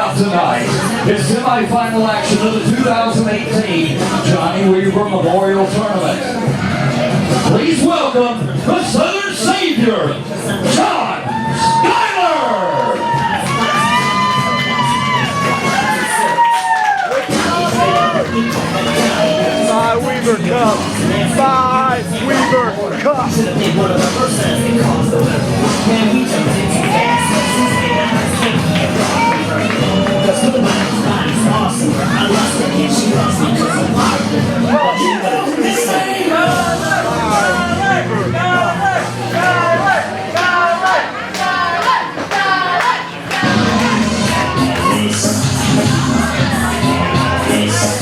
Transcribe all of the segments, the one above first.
out tonight is semifinal action of the 2018 Johnny Weaver Memorial Tournament. Please welcome the Southern Savior, John Skyler! My Weaver Cup! My Weaver Cup!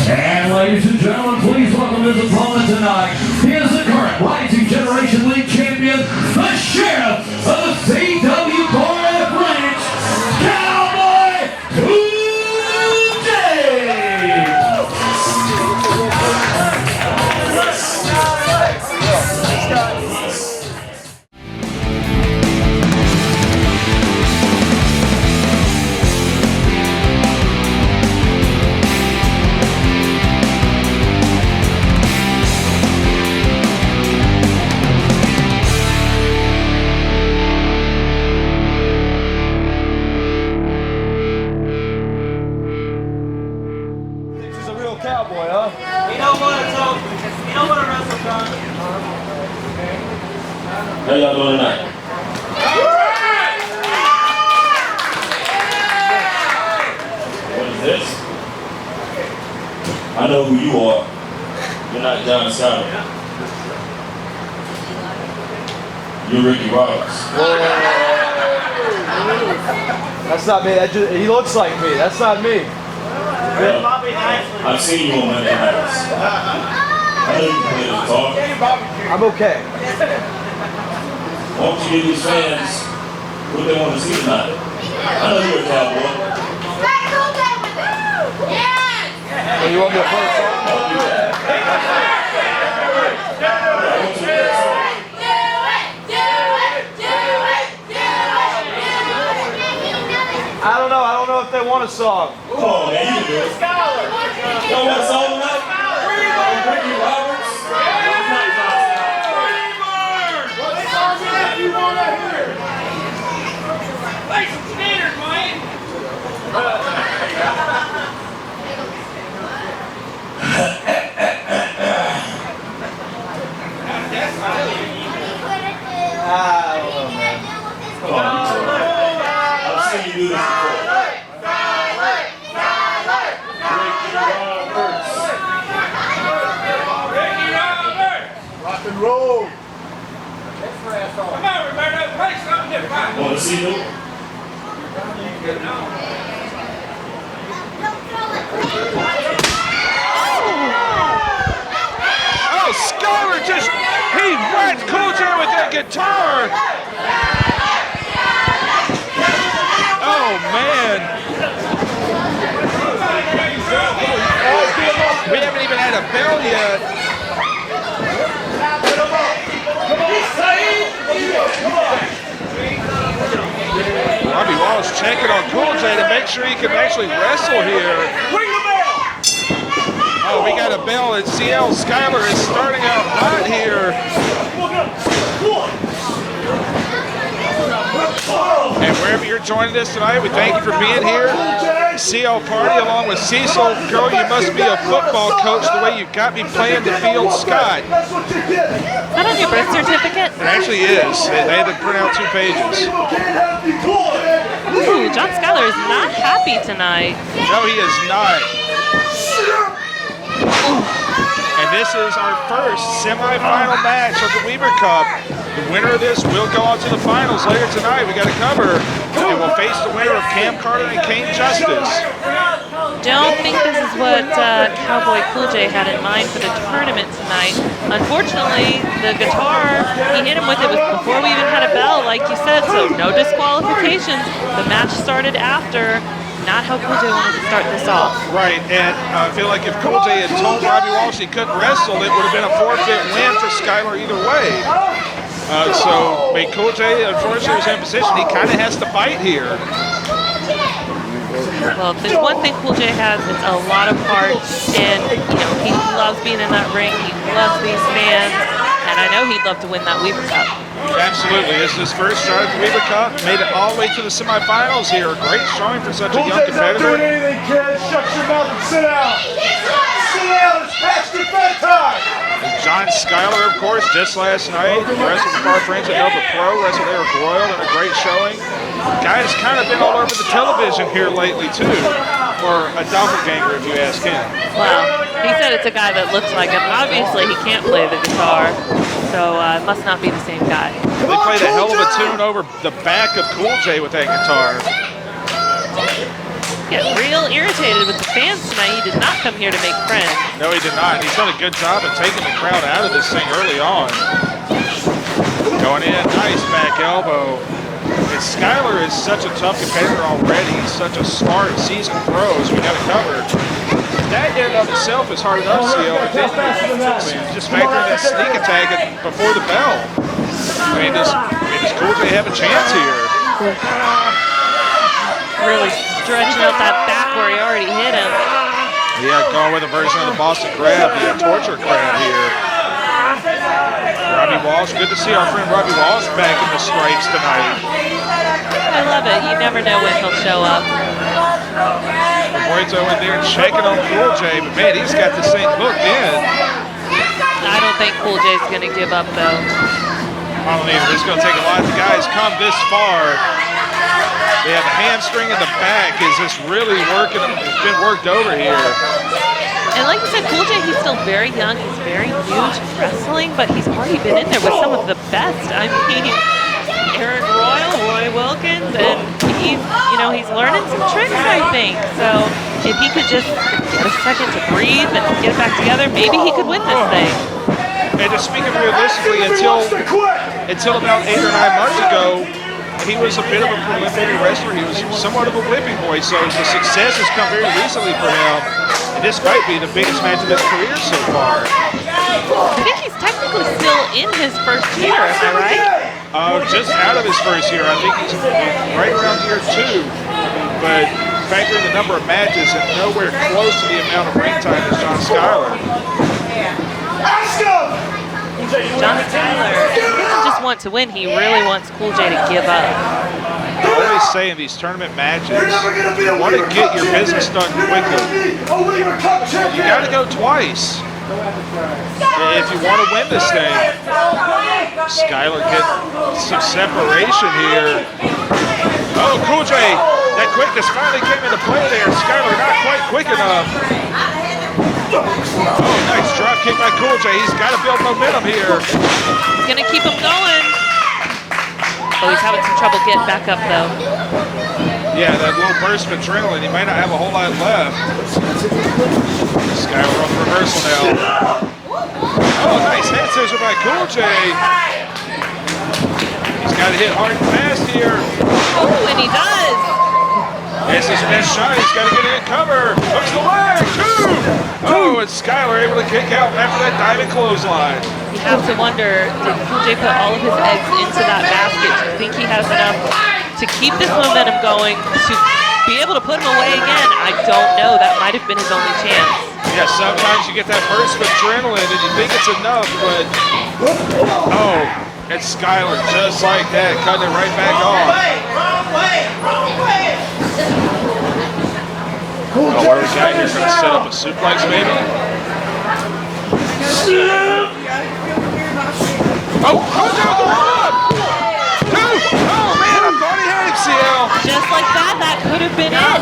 And ladies and gentlemen, please welcome his opponent tonight. He is the current Rising Generation League champion, the sheriff of the CWF Mid-Atlantic, Cowboy Kool Jay. Cowboy, huh? We don't want to talk. We don't want to wrestle, John. How y'all doing tonight? What is this? I know who you are. You're not John Skyler. You're Ricky Roberts. That's not me. He looks like me. That's not me. I've seen you on Monday nights. I know you can play the guitar. I'm okay. Why don't you give these fans what they want to see tonight? I know you're a cowboy. So you want me to play a song? Don't do that. I don't know. I don't know if they want a song. Come on, man, you can do it. You know what song tonight? Ricky Roberts. What song is that you want to hear? Play some standards, Wayne. I don't know, man. Come on, you do it. I've seen you do this before. Rock and roll. Come on, Roberto. Play something different. Want to see them? Oh, Skyler just, he whacked Kool Jay with that guitar. Oh, man. We haven't even had a bell yet. Robbie Wallace checking on Kool Jay to make sure he can actually wrestle here. Oh, we got a bell at CL. Skyler is starting out hot here. And wherever you're joining us tonight, we thank you for being here. CL Party along with Cecil. Girl, you must be a football coach the way you got me playing the field, Scott. Is that on your birth certificate? It actually is. They had to print out 2 pages. Ooh, John Skyler is not happy tonight. No, he is not. And this is our first semifinal match of the Weaver Cup. The winner of this will go on to the finals later tonight. We got to cover, and we'll face the winner of Cam Carter and Cain Justice. Don't think this is what Cowboy Kool Jay had in mind for the tournament tonight. Unfortunately, the guitar, he hit him with it before we even had a bell, like you said, so no disqualifications. The match started after. Not how Kool Jay wanted to start this off. Right, and I feel like if Kool Jay had told Robbie Walsh he couldn't wrestle, it would have been a forfeit win for Skyler either way. So, Kool Jay, unfortunately, was in position. He kind of has to fight here. Well, if there's one thing Kool Jay has, it's a lot of heart, and he loves being in that ring. He loves these fans, and I know he'd love to win that Weaver Cup. Absolutely. This is his first shot at the Weaver Cup. Made it all the way to the semifinals here. A great showing for such a young competitor. Not doing anything, kid. Shut your mouth and sit down. Sit down. It's past your bedtime. John Skyler, of course, just last night, wrestled with our friends at Nova Pro, wrestled Arik Royal in a great showing. Guy's kind of been all over the television here lately, too, or a doppelganger, if you ask him. Well, he said it's a guy that looks like him. Obviously, he can't play the guitar, so it must not be the same guy. They played a hell of a tune over the back of Kool Jay with that guitar. Get real irritated with the fans tonight. He did not come here to make friends. No, he did not. He's done a good job of taking the crowd out of this thing early on. Going in, nice back elbow. And Skyler is such a tough competitor already. He's such a smart, seasoned pro, as we got it covered. That in and of itself is hard enough, CL, but then just factor in that sneak attack before the bell. I mean, does Kool Jay have a chance here? Really stretching out that back where he already hit him. Yeah, going with a version of the Boston Crab, the torture crab here. Robbie Walsh, good to see our friend Robbie Walsh back in the stripes tonight. I love it. You never know when he'll show up. Roberto in there checking on Kool Jay, but man, he's got this thing hooked in. I don't think Kool Jay's going to give up, though. I don't either. It's going to take a lot of guys come this far. Yeah, the hamstring in the back is just really working. It's been worked over here. And like you said, Kool Jay, he's still very young. He's very new to wrestling, but he's already been in there with some of the best. I mean, Arik Royal, Roy Wilkins, and he's learning some tricks, I think. So if he could just get a second to breathe and get it back together, maybe he could win this thing. And just speaking realistically, until about 8 or 9 months ago, he was a bit of a prolific wrestler. He was somewhat of a whipping boy, so the success has come very recently for him. And this might be the biggest match of his career so far. I think he's technically still in his first year, am I right? Just out of his first year. I think he's right around year 2. But factoring the number of matches and nowhere close to the amount of ring time as John Skyler. John Skyler doesn't just want to win, he really wants Kool Jay to give up. I always say in these tournament matches, you want to get your business done quickly. You got to go twice if you want to win this thing. Skyler getting some separation here. Oh, Kool Jay, that quickness finally came into play there. Skyler not quite quick enough. Oh, nice drop kick by Kool Jay. He's got to build momentum here. He's going to keep him going. Oh, he's having some trouble getting back up, though. Yeah, that little burst of adrenaline. He might not have a whole lot left. Skyler on the reversal now. Oh, nice head scissor by Kool Jay. He's got to hit hard and fast here. Oh, and he does. It's his best shot. He's got to get it in cover. Hooks the leg. 2. Oh, and Skyler able to kick out after that diving clothesline. You have to wonder, did Kool Jay put all of his eggs into that basket? Do you think he has enough to keep this momentum going, to be able to put him away again? I don't know. That might have been his only chance. Yeah, sometimes you get that burst of adrenaline and you think it's enough, but oh, it's Skyler just like that, cutting it right back off. Oh, what do we got here? Going to set up a suplex, maybe? Oh, Kool Jay with the run! 2! Oh, man, I thought he had him, CL. Just like that, that could have been it.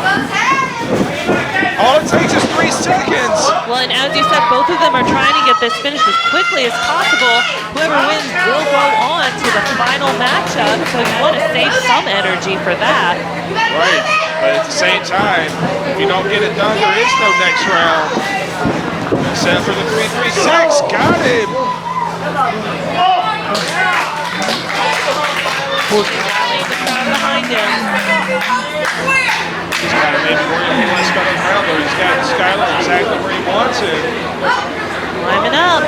All it takes is 3 seconds. Well, and as you said, both of them are trying to get this finished as quickly as possible. Whoever wins will go on to the final matchup, so you want to save some energy for that. Right, but at the same time, if you don't get it done, there is no next round. Set for the 3-3-6, got him. Rallying the crowd behind him. He's got him maybe working a little less about the crowd, though. He's got Skyler exactly where he wants him. Climbing up.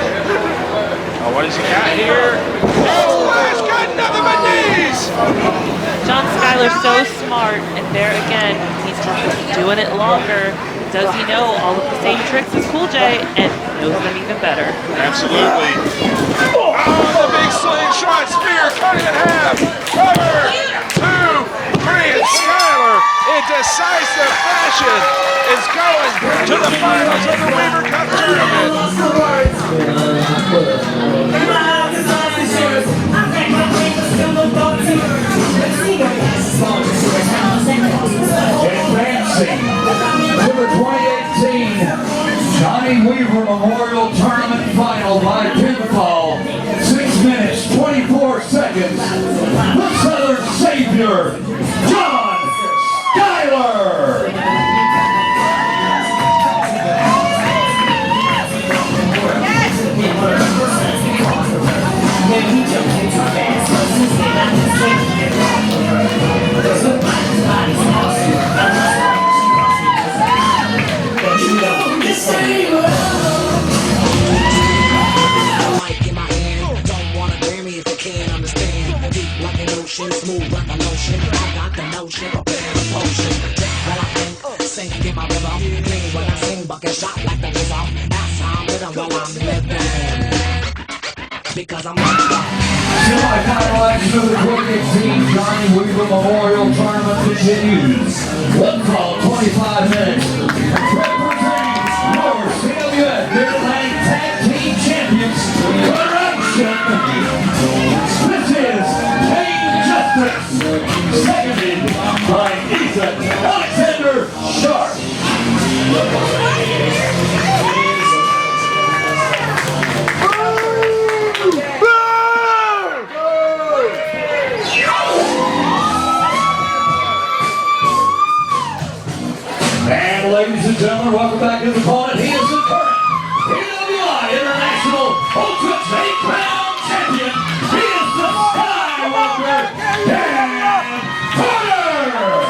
Oh, what has he got here? Oh, he's got nothing but knees. John Skyler's so smart, and there again, he's doing it longer. Does he know all of the same tricks as Kool Jay and knows them even better? Absolutely. Oh, the big slingshot spear, cut it in half. Cover, 2, 3, and Skyler in decisive fashion is going to the finals of the Weaver Cup tournament. Advancing to the 2018 Johnny Weaver Memorial Tournament Final by pinfall, 6 minutes, 24 seconds, the Southern Savior, John Skyler. Smooth like a lotion, I got the notion, prepare a potion. Well, I think, sink in my river. Clean when I sing, bucket shot like the river. That's how I'm living while I'm living. Because I'm Semi-final action of the 2018 Johnny Weaver Memorial Tournament continues. One fall, 25 minutes. Representing your CWF Mid-Atlantic Tag Team Champions, Correction. This is Cain Justice, seconded by Alexander Sharpe. And ladies and gentlemen, welcome back to the opponent. He is the current PWI International Ultimate 8-Pound Champion. He is the Skywalker, Dan Carter.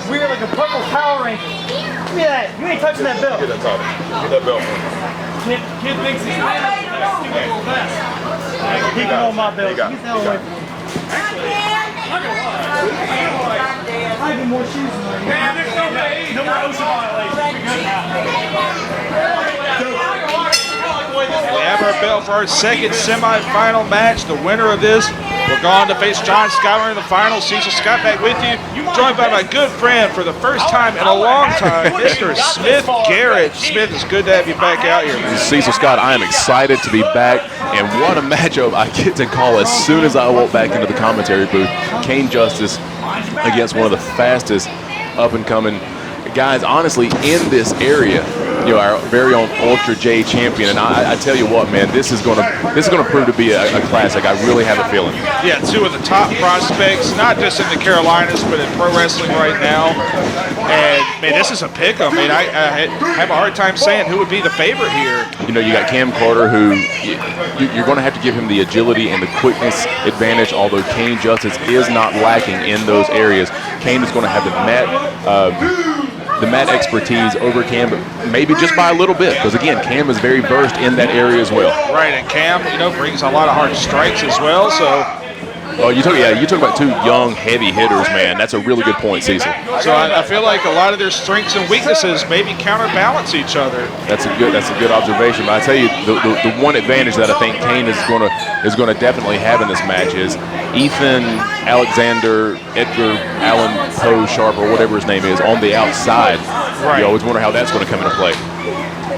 Weird, like a purple Power Ranger. Give me that. You ain't touching that belt. Get that top. Get that belt. Kid thinks he's mad at that stupid little vest. He can hold my belt. Get the hell away from me. I'd be more shoes than that. Man, there's no way. No more ocean violations. We're good now. We have our belt for our second semifinal match. The winner of this will go on to face John Skyler in the final. Cecil Scott back with you. Joined by my good friend for the first time in a long time, Mr. Smith Garrett. Smith, it's good to have you back out here. Cecil Scott, I am excited to be back, and what a matchup I get to call as soon as I walk back into the commentary booth. Cain Justice against one of the fastest up-and-coming guys, honestly, in this area. You know, our very own Ultra J champion, and I tell you what, man, this is gonna prove to be a classic. I really have a feeling. Yeah, two of the top prospects, not just in the Carolinas, but in pro wrestling right now. And man, this is a pick 'em. I mean, I have a hard time saying who would be the favorite here. You know, you got Cam Carter, who you're going to have to give him the agility and the quickness advantage. Although Cain Justice is not lacking in those areas, Cain is going to have the mat expertise over Cam, but maybe just by a little bit, because again, Cam is very versed in that area as well. Right, and Cam, you know, brings a lot of hard strikes as well. So, oh, you talk about two young, heavy hitters, man. That's a really good point, Cecil. So I feel like a lot of their strengths and weaknesses maybe counterbalance each other. That's a good observation. But I tell you, the one advantage that I think Cain is going to is going to definitely have in this match is Ethan, Alexander, Edgar, Allen, Poe, Sharpe, or whatever his name is, on the outside. Right. You always wonder how that's going to come into play.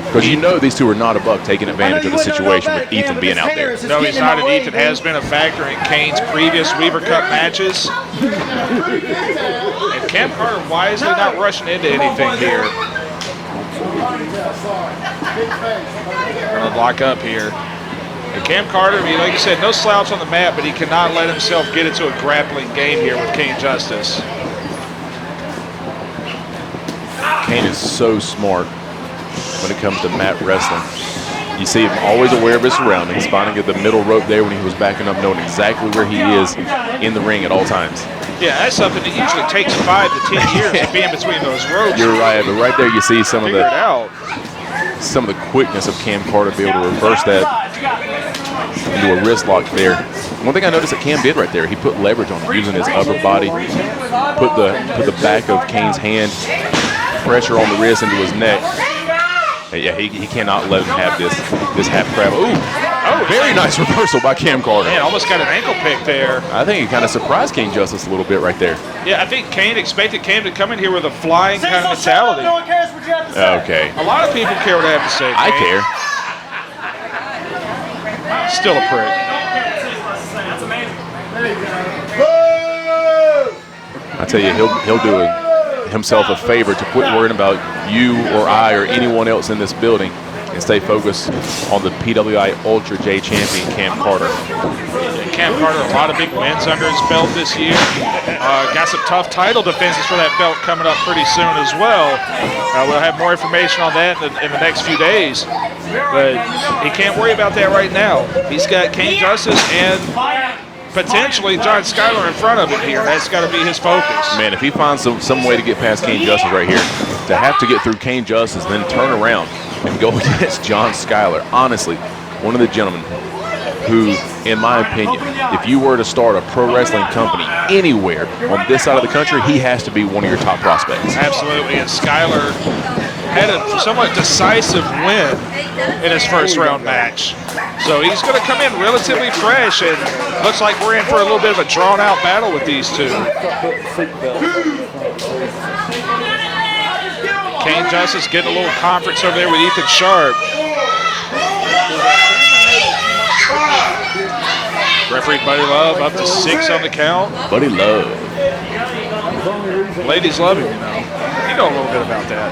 Because you know these two are not above taking advantage of the situation with Ethan being out there. No, he's not, and Ethan has been a factor in Cain's previous Weaver Cup matches. And Cam Carter wisely not rushing into anything here. Gonna lock up here. And Cam Carter, I mean, like you said, no slouch on the mat, but he cannot let himself get into a grappling game here with Cain Justice. Cain is so smart when it comes to mat wrestling. You see him always aware of his surroundings, finding at the middle rope there when he was backing up, knowing exactly where he is in the ring at all times. Yeah, that's something that usually takes 5 to 10 years to be in between those ropes. You're right, but right there you see some of Figure it out. the quickness of Cam Carter to be able to reverse that into a wrist lock there. One thing I noticed that Cam did right there, he put leverage on it, using his upper body, put the back of Cain's hand, pressure on the wrist into his neck. Yeah, he cannot let him have this half crab. Ooh, very nice reversal by Cam Carter. Man, almost got an ankle pick there. I think he kind of surprised Cain Justice a little bit right there. Yeah, I think Cain expected Cam to come in here with a flying kind of mentality. No one cares what you have to say. Okay. A lot of people care what I have to say. I Cain. care. Still a prick. That's amazing. I tell you, he'll do himself a favor to quit worrying about you or I or anyone else in this building and stay focused on the PWI Ultra J champion, Cam Carter. Cam Carter, a lot of big wins under his belt this year. Got some tough title defenses for that belt coming up pretty soon as well. We'll have more information on that in the next few days. But he can't worry about that right now. He's got Cain Justice and potentially John Skyler in front of him here. That's got to be his focus. Man, if he finds some way to get past Cain Justice right here, to have to get through Cain Justice, then turn around and go against John Skyler. Honestly, one of the gentlemen who, in my opinion, if you were to start a pro wrestling company anywhere on this side of the country, he has to be one of your top prospects. Absolutely, and Skyler had a somewhat decisive win in his first round match. So he's going to come in relatively fresh, and looks like we're in for a little bit of a drawn-out battle with these two. Cain Justice getting a little conference over there with Ethan Sharpe. Referee Buddy Love up to 6 on the count. Buddy Love. Ladies love him, you know. You know a little bit about that.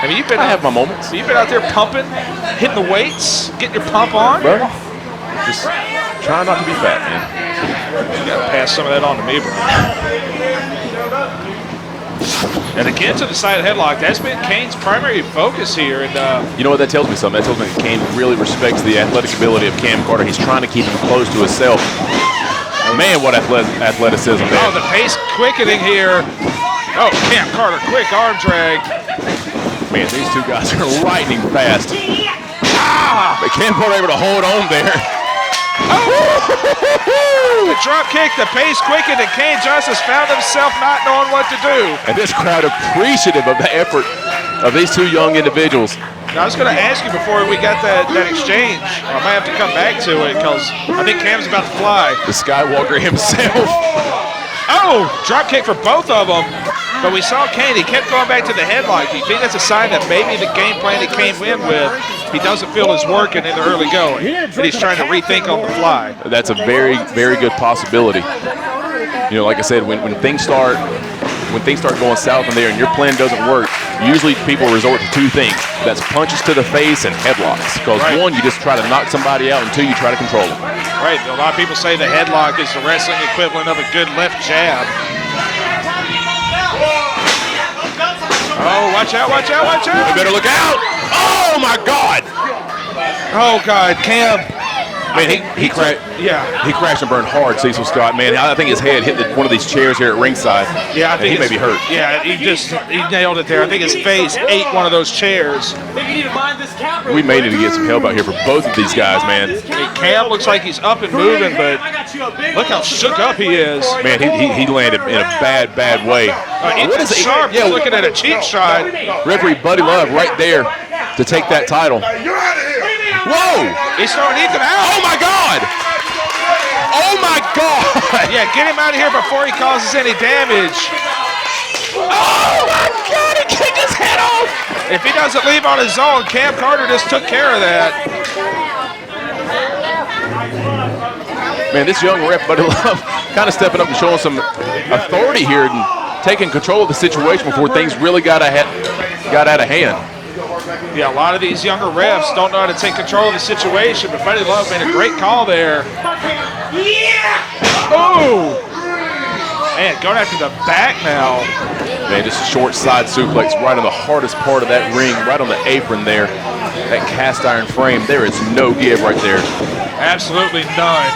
I mean, I have my moments. You've been out there pumping, hitting the weights, getting your pump on. Bro, just trying not to be fat, man. You gotta pass some of that on to me, bro. And again to the side headlock, that's been Cain's primary focus here. And you know what that tells me something? That tells me that Cain really respects the athletic ability of Cam Carter. He's trying to keep him close to himself. Man, what athleticism there. Oh, the pace quickening here. Oh, Cam Carter, quick arm drag. Man, these two guys are lightning fast. But Cam Carter able to hold on there. The drop kick, the pace quickened, and Cain Justice found himself not knowing what to do. And this crowd appreciative of the effort of these two young individuals. Now, I was going to ask you before we got that exchange. I might have to come back to it because I think Cam's about to fly. The Skywalker himself. Oh, drop kick for both of them. But we saw Cain, he kept going back to the headlock. Do you think that's a sign that maybe the game plan he came in with, he doesn't feel is working in the early going, and he's trying to rethink on the fly? That's a very, very good possibility. You know, like I said, when things start going south in there and your plan doesn't work, usually people resort to two things. That's punches to the face and headlocks. Because one, you just try to knock somebody out, and two, you try to control them. Right, a lot of people say the headlock is the wrestling equivalent of a good left jab. Oh, watch out, watch out, watch out. You better look out. Oh, my God. Oh, God, Cam. Man, he crashed and burned hard, Cecil Scott. Man, I think his head hit one of these chairs here at ringside. Yeah, I think he may be hurt. Yeah, he nailed it there. I think his face ate one of those chairs. We may need to get some help out here for both of these guys, man. Cam looks like he's up and moving, but look how shook up he is. Man, he landed in a bad way. What is it? Sharpe looking at a cheap shot. Referee Buddy Love right there to take that title. Whoa! He's throwing Ethan out. Oh my God! Oh my God! Yeah, get him out of here before he causes any damage. Oh my God! He kicked his head off! If he doesn't leave on his own, Cam Carter just took care of that. Man, this young ref, Buddy Love, kind of stepping up and showing some authority here and taking control of the situation before things really got out of hand. Yeah, a lot of these younger refs don't know how to take control of the situation, but Buddy Love made a great call there. Oh! Man, going after the back now. Man, just a short side suplex right on the hardest part of that ring, right on the apron there. That cast iron frame, there is no give right there. Absolutely none.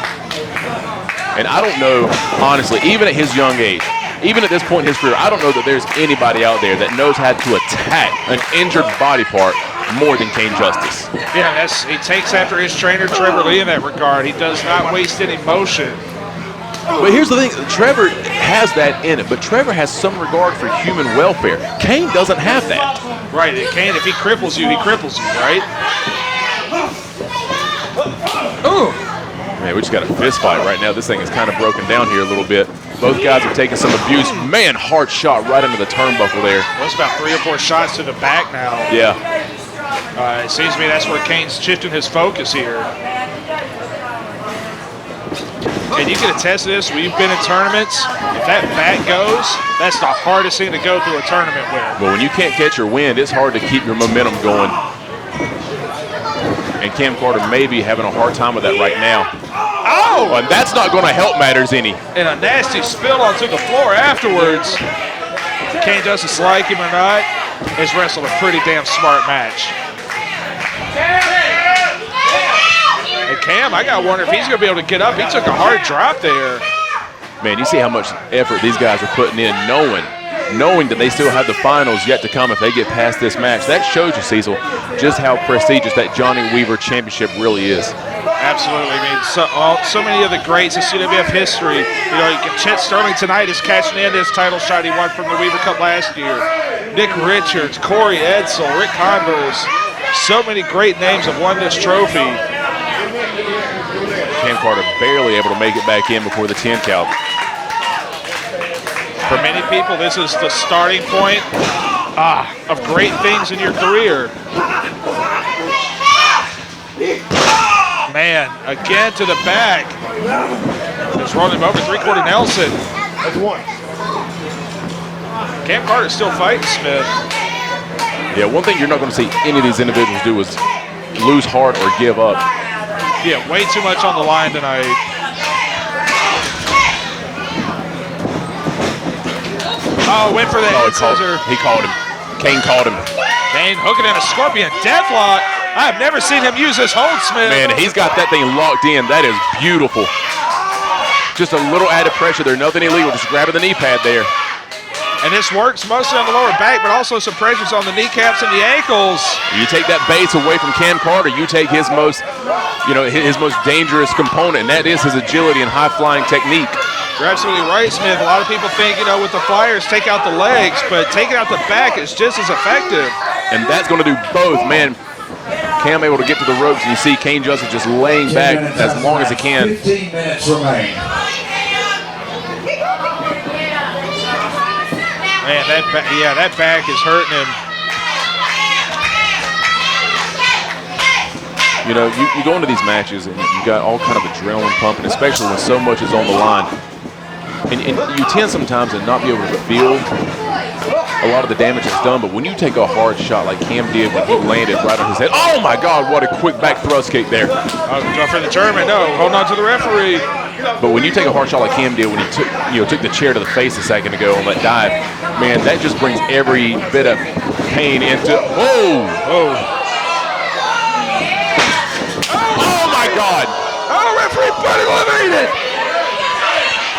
And I don't know, honestly, even at his young age, even at this point in his career, I don't know that there's anybody out there that knows how to attack an injured body part more than Cain Justice. Yeah, he takes after his trainer, Trevor Lee, in that regard. He does not waste any motion. But here's the thing, Trevor has that in it, but Trevor has some regard for human welfare. Cain doesn't have that. Right, Cain, if he cripples you, he cripples you, right? Ooh. Man, we just got a fist fight right now. This thing is kind of broken down here a little bit. Both guys have taken some abuse. Man, hard shot right into the turnbuckle there. That's about 3 or 4 shots to the back now. Yeah. It seems to me that's where Cain's shifting his focus here. And you can attest to this, we've been in tournaments. If that back goes, that's the hardest thing to go through a tournament with. Well, when you can't catch your wind, it's hard to keep your momentum going. And Cam Carter may be having a hard time with that right now. Oh! And that's not going to help matters any. And a nasty spill onto the floor afterwards. Cain Justice, like him or not, has wrestled a pretty damn smart match. And Cam, I got to wonder if he's going to be able to get up. He took a hard drop there. Man, you see how much effort these guys are putting in, knowing that they still have the finals yet to come if they get past this match. That shows you, Cecil, just how prestigious that Johnny Weaver Championship really is. Absolutely. I mean, so many of the greats in CWF history. You know, Chet Sterling tonight is cashing in his title shot he won from the Weaver Cup last year. Nick Richards, Corey Edsel, Ric Converse. So many great names have won this trophy. Cam Carter barely able to make it back in before the 10 count. For many people, this is the starting point of great things in your career. Man, again to the back. Just rolling him over, 3-quarter Nelson. That's one. Cam Carter's still fighting Smith. Yeah, one thing you're not going to see any of these individuals do is lose heart or give up. Yeah, way too much on the line tonight. Oh, went for the head scissor. He called him. Cain called him. Cain hooking in a scorpion deathlock. I've never seen him use this hold, Smith. Man, he's got that thing locked in. That is beautiful. Just a little added pressure there. Nothing illegal. Just grabbing the knee pad there. And this works mostly on the lower back, but also some pressures on the kneecaps and the ankles. You take that base away from Cam Carter, you take his most, his most dangerous component, and that is his agility and high-flying technique. You're absolutely right, Smith. A lot of people think, with the flyers, take out the legs, but taking out the back is just as effective. And that's going to do both, man. Cam able to get to the ropes, and you see Cain Justice just laying back as long as he can. 15 minutes remain. Man, that back is hurting him. You go into these matches and you got all kind of adrenaline pumping, especially when so much is on the line. And you tend sometimes to not be able to feel a lot of the damage that's done, but when you take a hard shot like Cam did when he landed right on his head, oh my God, what a quick back thrust kick there. Go for the German, no, hold on to the referee. But when you take a hard shot like Cam did when he took the chair to the face a second ago on that dive, man, that just brings every bit of pain into. Oh my God! Oh, referee Buddy eliminated.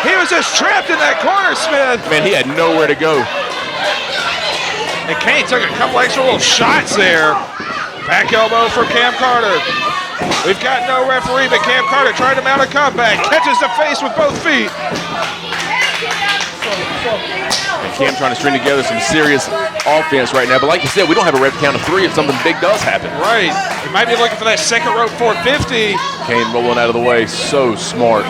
He was just trapped in that corner, Smith. Man, he had nowhere to go. And Cain took a couple extra little shots there. Back elbow for Cam Carter. We've got no referee, but Cam Carter trying to mount a comeback. Catches the face with both feet. And Cam trying to string together some serious offense right now. But like you said, we don't have a ref count of 3 if something big does happen. Right. He might be looking for that second rope 450. Cain rolling out of the way, so smart.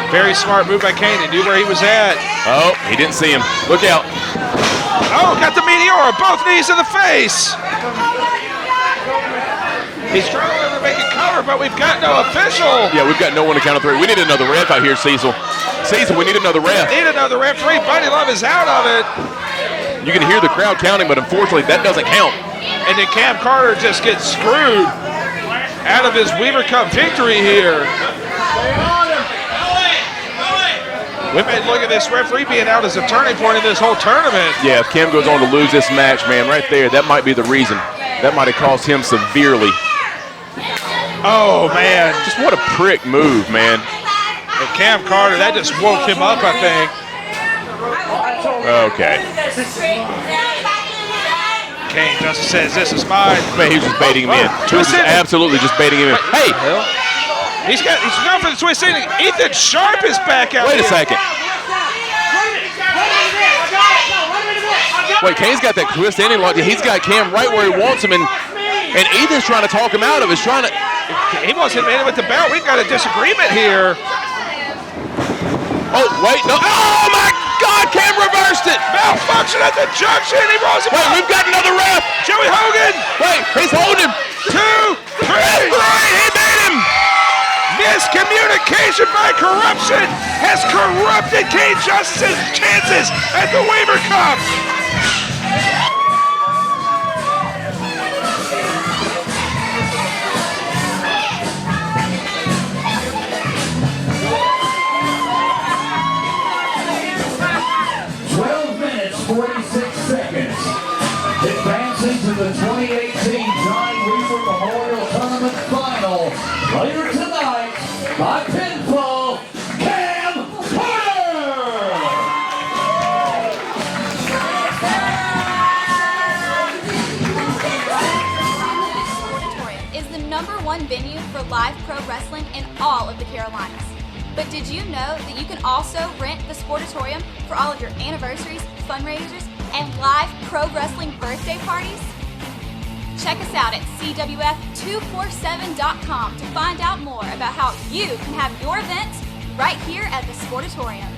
Very smart move by Cain. He knew where he was at. Oh, he didn't see him. Look out. Oh, got the Meteora, both knees in the face. He's struggling to make a cover, but we've got no official. Yeah, we've got no one to count of 3. We need another ref out here, Cecil. Cecil, we need another ref. Need another referee. Buddy Love is out of it. You can hear the crowd counting, but unfortunately that doesn't count. And then Cam Carter just gets screwed out of his Weaver Cup victory here. We may look at this referee being out as a turning point in this whole tournament. Yeah, if Cam goes on to lose this match, man, right there, that might be the reason. That might have cost him severely. Oh, man. Just what a prick move, man. And Cam Carter, that just woke him up, I think. Okay. Cain Justice says, this is mine. Man, he was just baiting him in. He was just absolutely just baiting him in. Hey! He's going for the twist ending. Ethan Sharpe is back out. Wait a second. Wait, Cain's got that twist ending locked. He's got Cam right where he wants him, and Ethan's trying to talk him out of it. He wants him in with the belt. We've got a disagreement here. Oh, wait, no. Oh, my God, Cam reversed it. Malfunction at the junction. He rolls him out. We've got another ref. Joey Hogan. Wait, he's holding him. 2, 3. He beat him. Miscommunication by corruption has corrupted Cain Justice's chances at the Weaver Cup. Advancing to the 2018 Johnny Weaver Memorial Tournament Final. Later tonight, by pinfall, Cam Carter! Is the #1 venue for live pro wrestling in all of the Carolinas. But did you know that you can also rent the Sportatorium for all of your anniversaries, fundraisers, and live pro wrestling birthday parties? Check us out at CWF247.com to find out more about how you can have your event right here at the Sportatorium.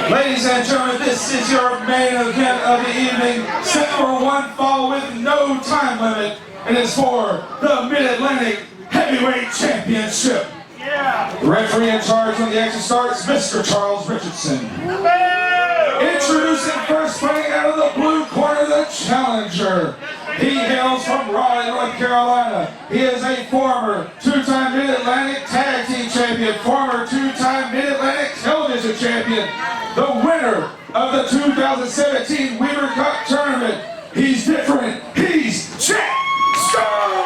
Ladies and gentlemen, this is your main event of the evening. Set for one fall with no time limit. and it's for the Mid-Atlantic Heavyweight Championship. The referee in charge when the action starts, Mr. Charles Richardson. Introducing first, fighting out of the blue corner, the challenger. He hails from Raleigh, North Carolina. He is a former two-time Mid-Atlantic Tag Team Champion, former two-time Mid-Atlantic Television Champion, the winner of the 2017 Weaver Cup Tournament. He's different. He's Chet Sterling!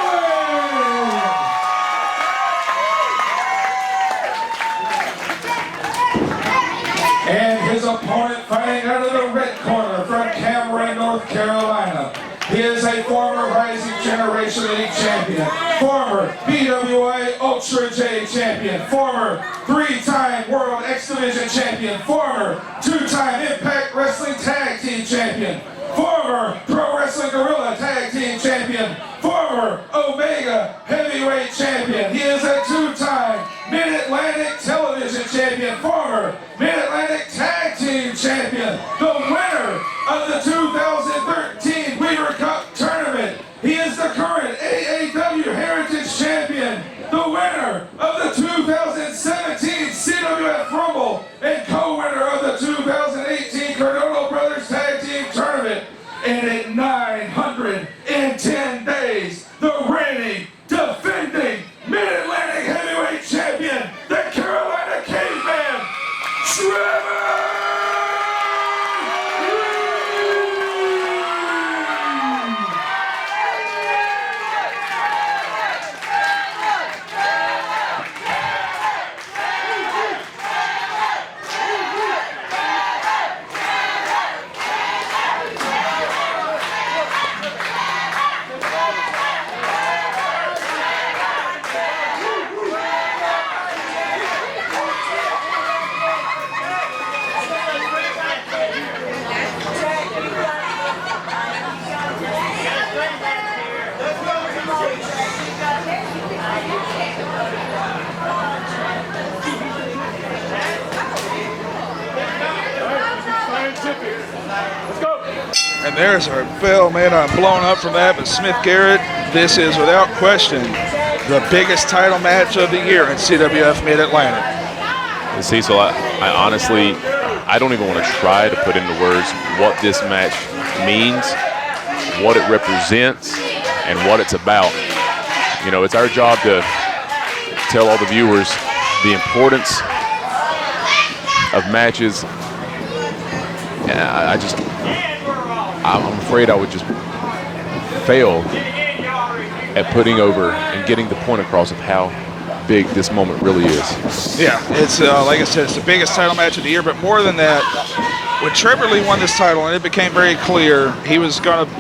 And his opponent fighting out of the red corner from Cameron, North Carolina. He is a former Rising Generation League champion, former BWA Ultra J champion, former three-time World X Division champion, former two-time Impact Wrestling Tag Team champion, former Pro Wrestling Guerrilla Tag Team champion, former Omega Heavyweight champion. He is a two-time Mid-Atlantic Television champion, former Mid-Atlantic Tag Team champion, the winner of the 2013 Weaver Cup Tournament. He is the current AAW Heritage Champion, the winner of the 2017 CWF Rumble, and co-winner of the 2018 Cardona Brothers Tag Team Tournament. And at 910 days, the reigning, defending Mid-Atlantic Heavyweight Champion, the Carolina Caveman, Trevor Lee! And there's our bell, man. I'm blown up from that, but Smith Garrett, this is without question the biggest title match of the year in CWF Mid-Atlantic. Cecil, I honestly, I don't even want to try to put into words what this match means, what it represents, and what it's about. You know, it's our job to tell all the viewers the importance of matches. And I'm afraid I would just fail at putting over and getting the point across of how big this moment really is. Yeah, it's like I said, it's the biggest title match of the year, but more than that, when Trevor Lee won this title, and it became very clear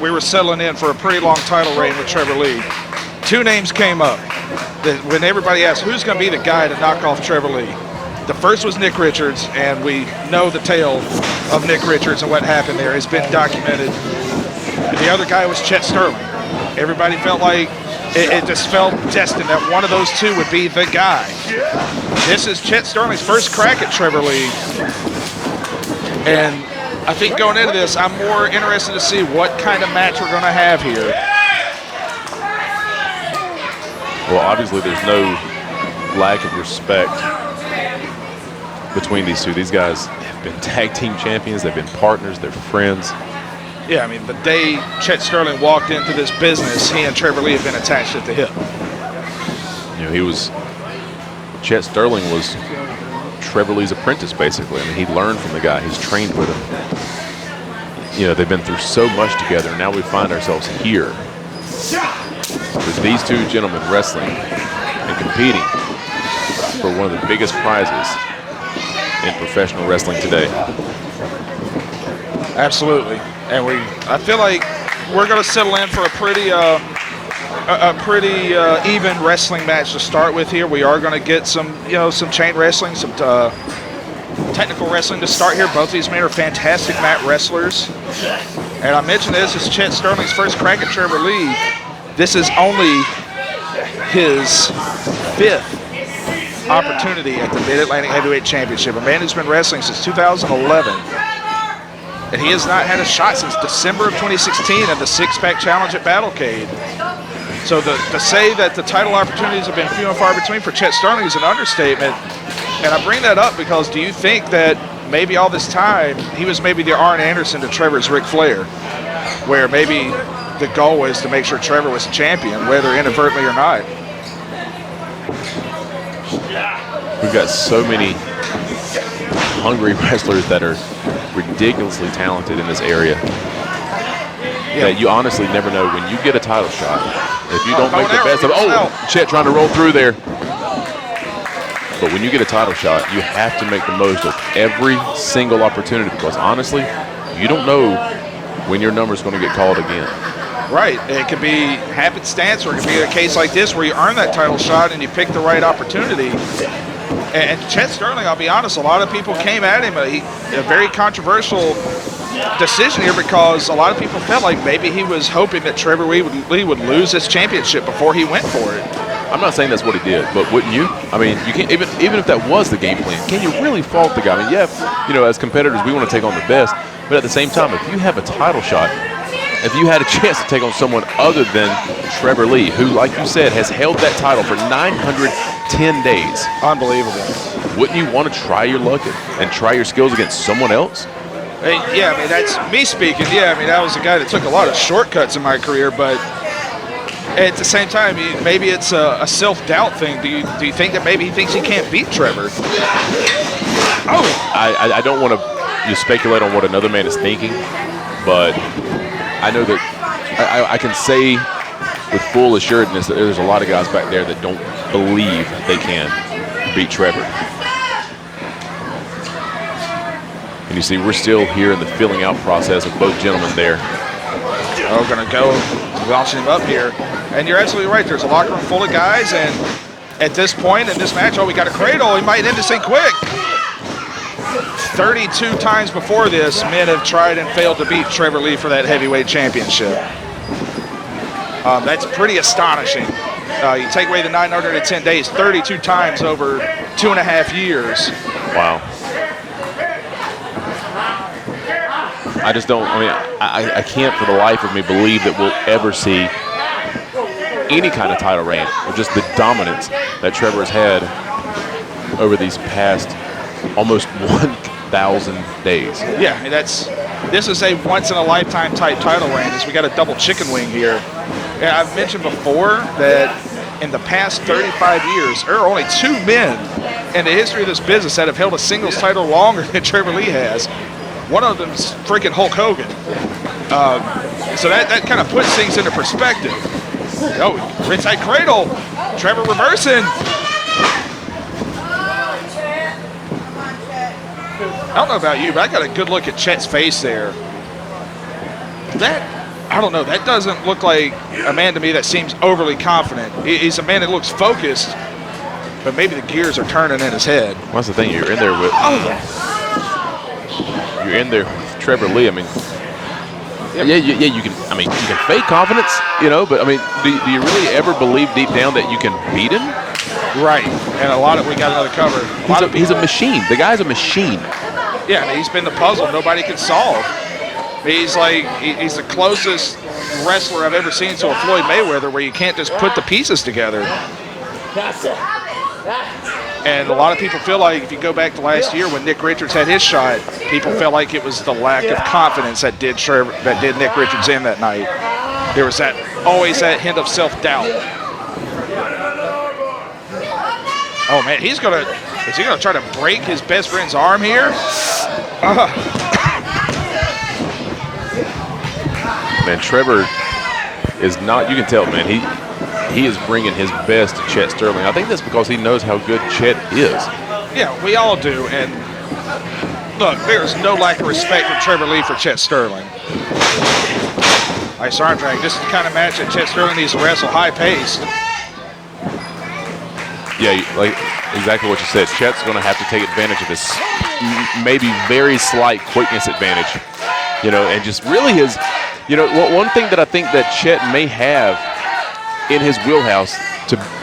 we were settling in for a pretty long title reign with Trevor Lee, two names came up when everybody asked who's going to be the guy to knock off Trevor Lee. The first was Nick Richards, and we know the tale of Nick Richards and what happened there has been documented. And the other guy was Chet Sterling. Everybody felt like it just felt destined that one of those two would be the guy. This is Chet Sterling's first crack at Trevor Lee. And I think going into this, I'm more interested to see what kind of match we're going to have here. Well, obviously there's no lack of respect between these two. These guys have been tag team champions. They've been partners. They're friends. Yeah, I mean, the day Chet Sterling walked into this business, he and Trevor Lee have been attached at the hip. You know, Chet Sterling was Trevor Lee's apprentice, basically. I mean, he learned from the guy. He's trained with him. You know, they've been through so much together. Now we find ourselves here with these two gentlemen wrestling and competing for one of the biggest prizes in professional wrestling today. Absolutely, and I feel like we're going to settle in for a pretty even wrestling match to start with here. We are going to get some chain wrestling, some technical wrestling to start here. Both of these men are fantastic mat wrestlers, and I mentioned this is Chet Sterling's first crack at Trevor Lee. This is only his fifth opportunity at the Mid-Atlantic Heavyweight Championship. A man who's been wrestling since 2011. And he has not had a shot since December of 2016 at the six-pack challenge at Battlecade. So to say that the title opportunities have been few and far between for Chet Sterling is an understatement. And I bring that up because do you think that maybe all this time he was maybe the Arn Anderson to Trevor's Ric Flair, where maybe the goal was to make sure Trevor was champion, whether inadvertently or not? We've got so many hungry wrestlers that are ridiculously talented in this area that you honestly never know when you get a title shot. If you don't make the best of it, Chet trying to roll through there. But when you get a title shot, you have to make the most of every single opportunity because honestly, you don't know when your number is going to get called again. Right. It could be happenstance or it could be a case like this where you earn that title shot and you pick the right opportunity. And Chet Sterling, I'll be honest, a lot of people came at him. A very controversial decision here because a lot of people felt like maybe he was hoping that Trevor Lee would lose his championship before he went for it. I'm not saying that's what he did, but wouldn't you? I mean, you can't even if that was the game plan, can you really fault the guy? I mean, yeah, you know, as competitors, we want to take on the best, but at the same time, if you have a title shot, if you had a chance to take on someone other than Trevor Lee, who, like you said, has held that title for 910 days. Unbelievable. Wouldn't you want to try your luck and try your skills against someone else? Yeah, I mean, that's me speaking. Yeah, I mean, that was a guy that took a lot of shortcuts in my career, but at the same time, maybe it's a self-doubt thing. Do you think that maybe he thinks he can't beat Trevor? I don't want to speculate on what another man is thinking, but I know that I can say with full assuredness that there's a lot of guys back there that don't believe they can beat Trevor. And you see, we're still here in the filling out process of both gentlemen there. Oh, going to go launching him up here. And you're absolutely right. There's a locker room full of guys, and at this point in this match, we got a cradle. He might end this thing quick. 32 times before this, men have tried and failed to beat Trevor Lee for that heavyweight championship. That's pretty astonishing. You take away the 910 days, 32 times over 2.5 years. Wow. I just don't, I mean, I can't for the life of me believe that we'll ever see any kind of title reign or just the dominance that Trevor has had over these past almost 1,000 days. Yeah, this is a once-in-a-lifetime type title reign as we got a double chicken wing here. And I've mentioned before that in the past 35 years, there are only 2 men in the history of this business that have held a singles title longer than Trevor Lee has. One of them is freaking Hulk Hogan. So that kind of puts things into perspective. Oh, inside cradle. Trevor reversing. I don't know about you, but I got a good look at Chet's face there. I don't know, that doesn't look like a man to me that seems overly confident. He's a man that looks focused, but maybe the gears are turning in his head. Well, that's the thing, you're in there with Trevor Lee. I mean, you can. I mean, you can fake confidence, you know. But I mean, do you really ever believe deep down that you can beat him? Right. And we got another cover. He's a machine. The guy's a machine. Yeah, and he's been the puzzle nobody can solve. He's the closest wrestler I've ever seen to a Floyd Mayweather, where you can't just put the pieces together. And a lot of people feel like if you go back to last year when Nick Richards had his shot, people felt like it was the lack of confidence that did Nick Richards in that night. There was always that hint of self-doubt. Oh man, is he gonna try to break his best friend's arm here? Man, Trevor is not, you can tell, man, he is bringing his best to Chet Sterling. I think that's because he knows how good Chet is. Yeah, we all do. And look, there's no lack of respect from Trevor Lee for Chet Sterling. Nice arm drag. This is the kind of match that Chet Sterling needs to wrestle high-paced. Yeah, like exactly what you said. Chet's going to have to take advantage of this maybe very slight quickness advantage, you know, and just really his, you know, one thing that I think that Chet may have in his wheelhouse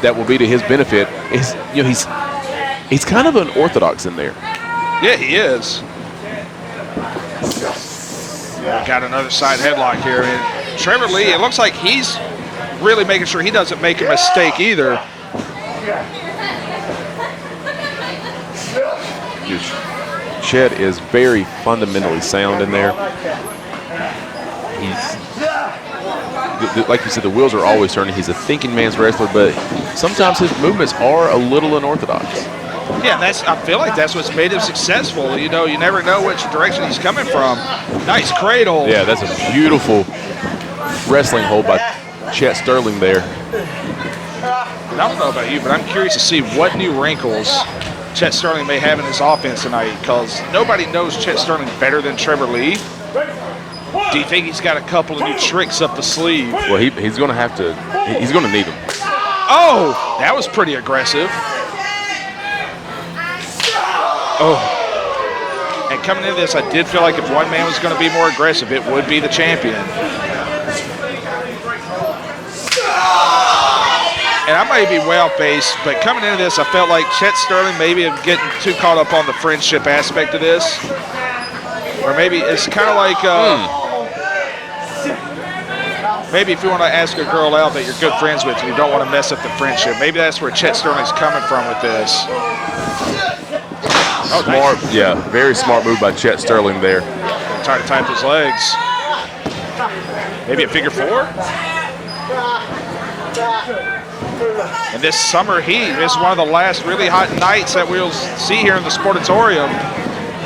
that will be to his benefit is, you know, he's kind of unorthodox in there. Yeah, he is. Got another side headlock here. And Trevor Lee, it looks like he's really making sure he doesn't make a mistake either. Chet is very fundamentally sound in there. He's, like you said, the wheels are always turning. He's a thinking man's wrestler, but sometimes his movements are a little unorthodox. Yeah, I feel like that's what's made him successful. You know, you never know which direction he's coming from. Nice cradle. Yeah, that's a beautiful wrestling hold by Chet Sterling there. And I don't know about you, but I'm curious to see what new wrinkles Chet Sterling may have in his offense tonight, because nobody knows Chet Sterling better than Trevor Lee. Do you think he's got a couple of new tricks up the sleeve? Well, he's going to have to. He's going to need them. Oh, that was pretty aggressive. Oh. And coming into this, I did feel like if one man was going to be more aggressive, it would be the champion. And I may be way off base, but coming into this, I felt like Chet Sterling maybe getting too caught up on the friendship aspect of this. Or maybe it's kind of like, maybe if you want to ask a girl out that you're good friends with and you don't want to mess up the friendship, maybe that's where Chet Sterling's coming from with this. Oh, smart, nice. Yeah, very smart move by Chet Sterling there. Trying to type his legs. Maybe a figure four? And this summer heat, this is one of the last really hot nights that we'll see here in the Sportatorium.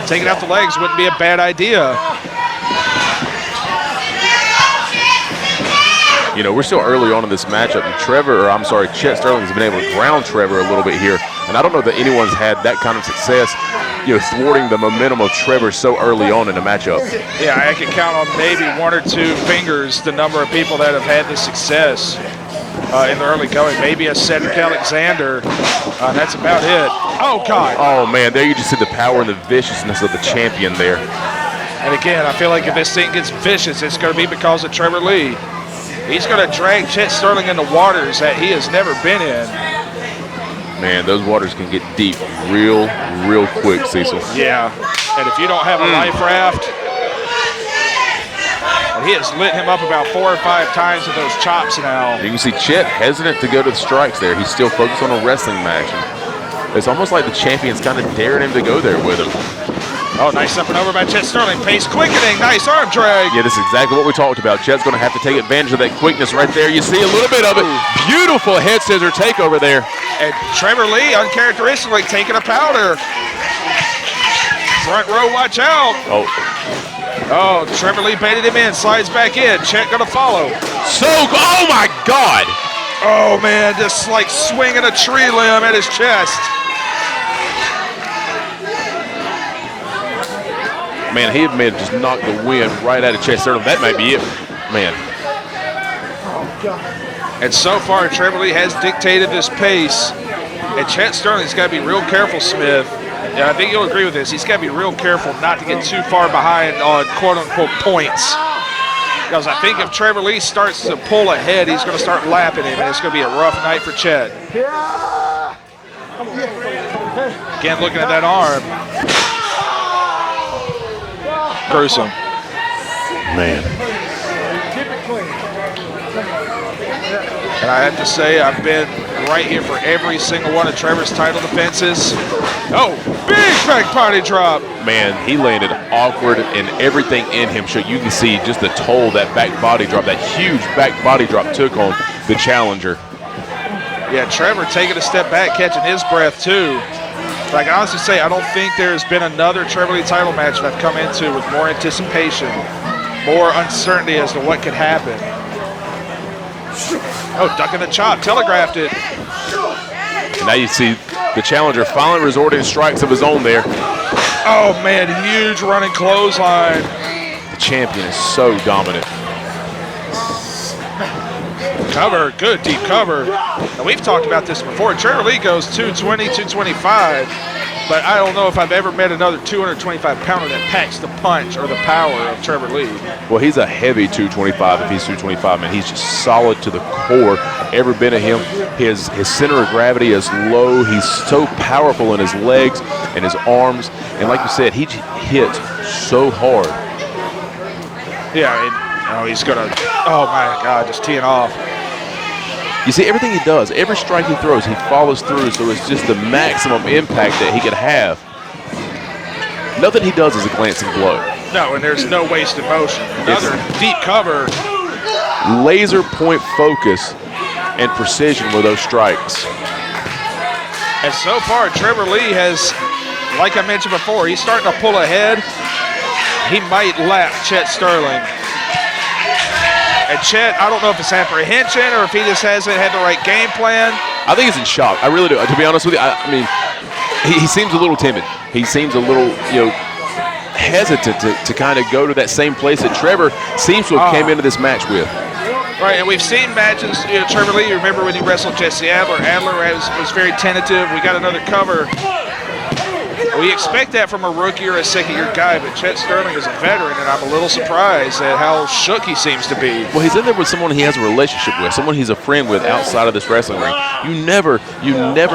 Taking out the legs wouldn't be a bad idea. You know, we're still early on in this matchup, and Chet Sterling has been able to ground Trevor a little bit here. And I don't know that anyone's had that kind of success, you know, thwarting the momentum of Trevor so early on in a matchup. Yeah, I can count on maybe one or two fingers the number of people that have had this success in the early going. Maybe a Cedric Alexander. That's about it. Oh, God. Oh, man, there you just see the power and the viciousness of the champion there. And again, I feel like if this thing gets vicious, it's going to be because of Trevor Lee. He's going to drag Chet Sterling into waters that he has never been in. Man, those waters can get deep real quick, Cecil. Yeah, and if you don't have a life raft, and he has lit him up about 4 or 5 times with those chops now. You can see Chet hesitant to go to the strikes there. He's still focused on a wrestling match. It's almost like the champion's kind of daring him to go there with him. Oh, nice up and over by Chet Sterling. Pace quickening. Nice arm drag. Yeah, this is exactly what we talked about. Chet's going to have to take advantage of that quickness right there. You see a little bit of it. Beautiful head scissor takeover there. And Trevor Lee, uncharacteristically, taking a powder. Front row, watch out. Oh, Trevor Lee baited him in. Slides back in. Chet going to follow. Oh, my God. Oh, man, just like swinging a tree limb at his chest. Man, he may have just knocked the wind right out of Chet Sterling. That may be it, man. And so far, Trevor Lee has dictated this pace. And Chet Sterling's got to be real careful, Smith. And I think you'll agree with this. He's got to be real careful not to get too far behind on quote-unquote points. Because I think if Trevor Lee starts to pull ahead, he's going to start lapping him, and it's going to be a rough night for Chet. Again, looking at that arm. Gruesome. Man. And I have to say, I've been right here for every single one of Trevor's title defenses. Oh, big back body drop. Man, he landed awkward and everything in him. So you can see just the toll that back body drop, that huge back body drop took on the challenger. Yeah, Trevor taking a step back, catching his breath too. But I can honestly say, I don't think there's been another Trevor Lee title match that I've come into with more anticipation, more uncertainty as to what could happen. Oh, ducking the chop, telegraphed it. And now you see the challenger finally resorting to strikes of his own there. Oh man, huge running clothesline. The champion is so dominant. Cover, good deep cover. And we've talked about this before. Trevor Lee goes 220, 225, but I don't know if I've ever met another 225-pounder that packs the punch or the power of Trevor Lee. Well, he's a heavy 225 if he's 225, man. He's just solid to the core. Every bit of him, his center of gravity is low. He's so powerful in his legs and his arms. And like you said, he hits so hard. Yeah, and he's going to, oh my God, just teeing off. You see, everything he does, every strike he throws, he follows through, so it's just the maximum impact that he could have. Nothing he does is a glancing blow. No, and there's no wasted motion. Another deep cover. Laser point focus and precision with those strikes. And so far, Trevor Lee has, like I mentioned before, he's starting to pull ahead. He might lap Chet Sterling. And Chet, I don't know if it's apprehension or if he just hasn't had the right game plan. I think he's in shock. I really do. To be honest with you, I mean, he seems a little timid. He seems a little, hesitant to kind of go to that same place that Trevor seems to have came into this match with. Right, and we've seen matches, Trevor Lee, remember when he wrestled Jesse Adler? Adler was very tentative. We got another cover. We expect that from a rookie or a second-year guy, but Chet Sterling is a veteran, and I'm a little surprised at how shook he seems to be. Well, he's in there with someone he has a relationship with, someone he's a friend with outside of this wrestling ring. You never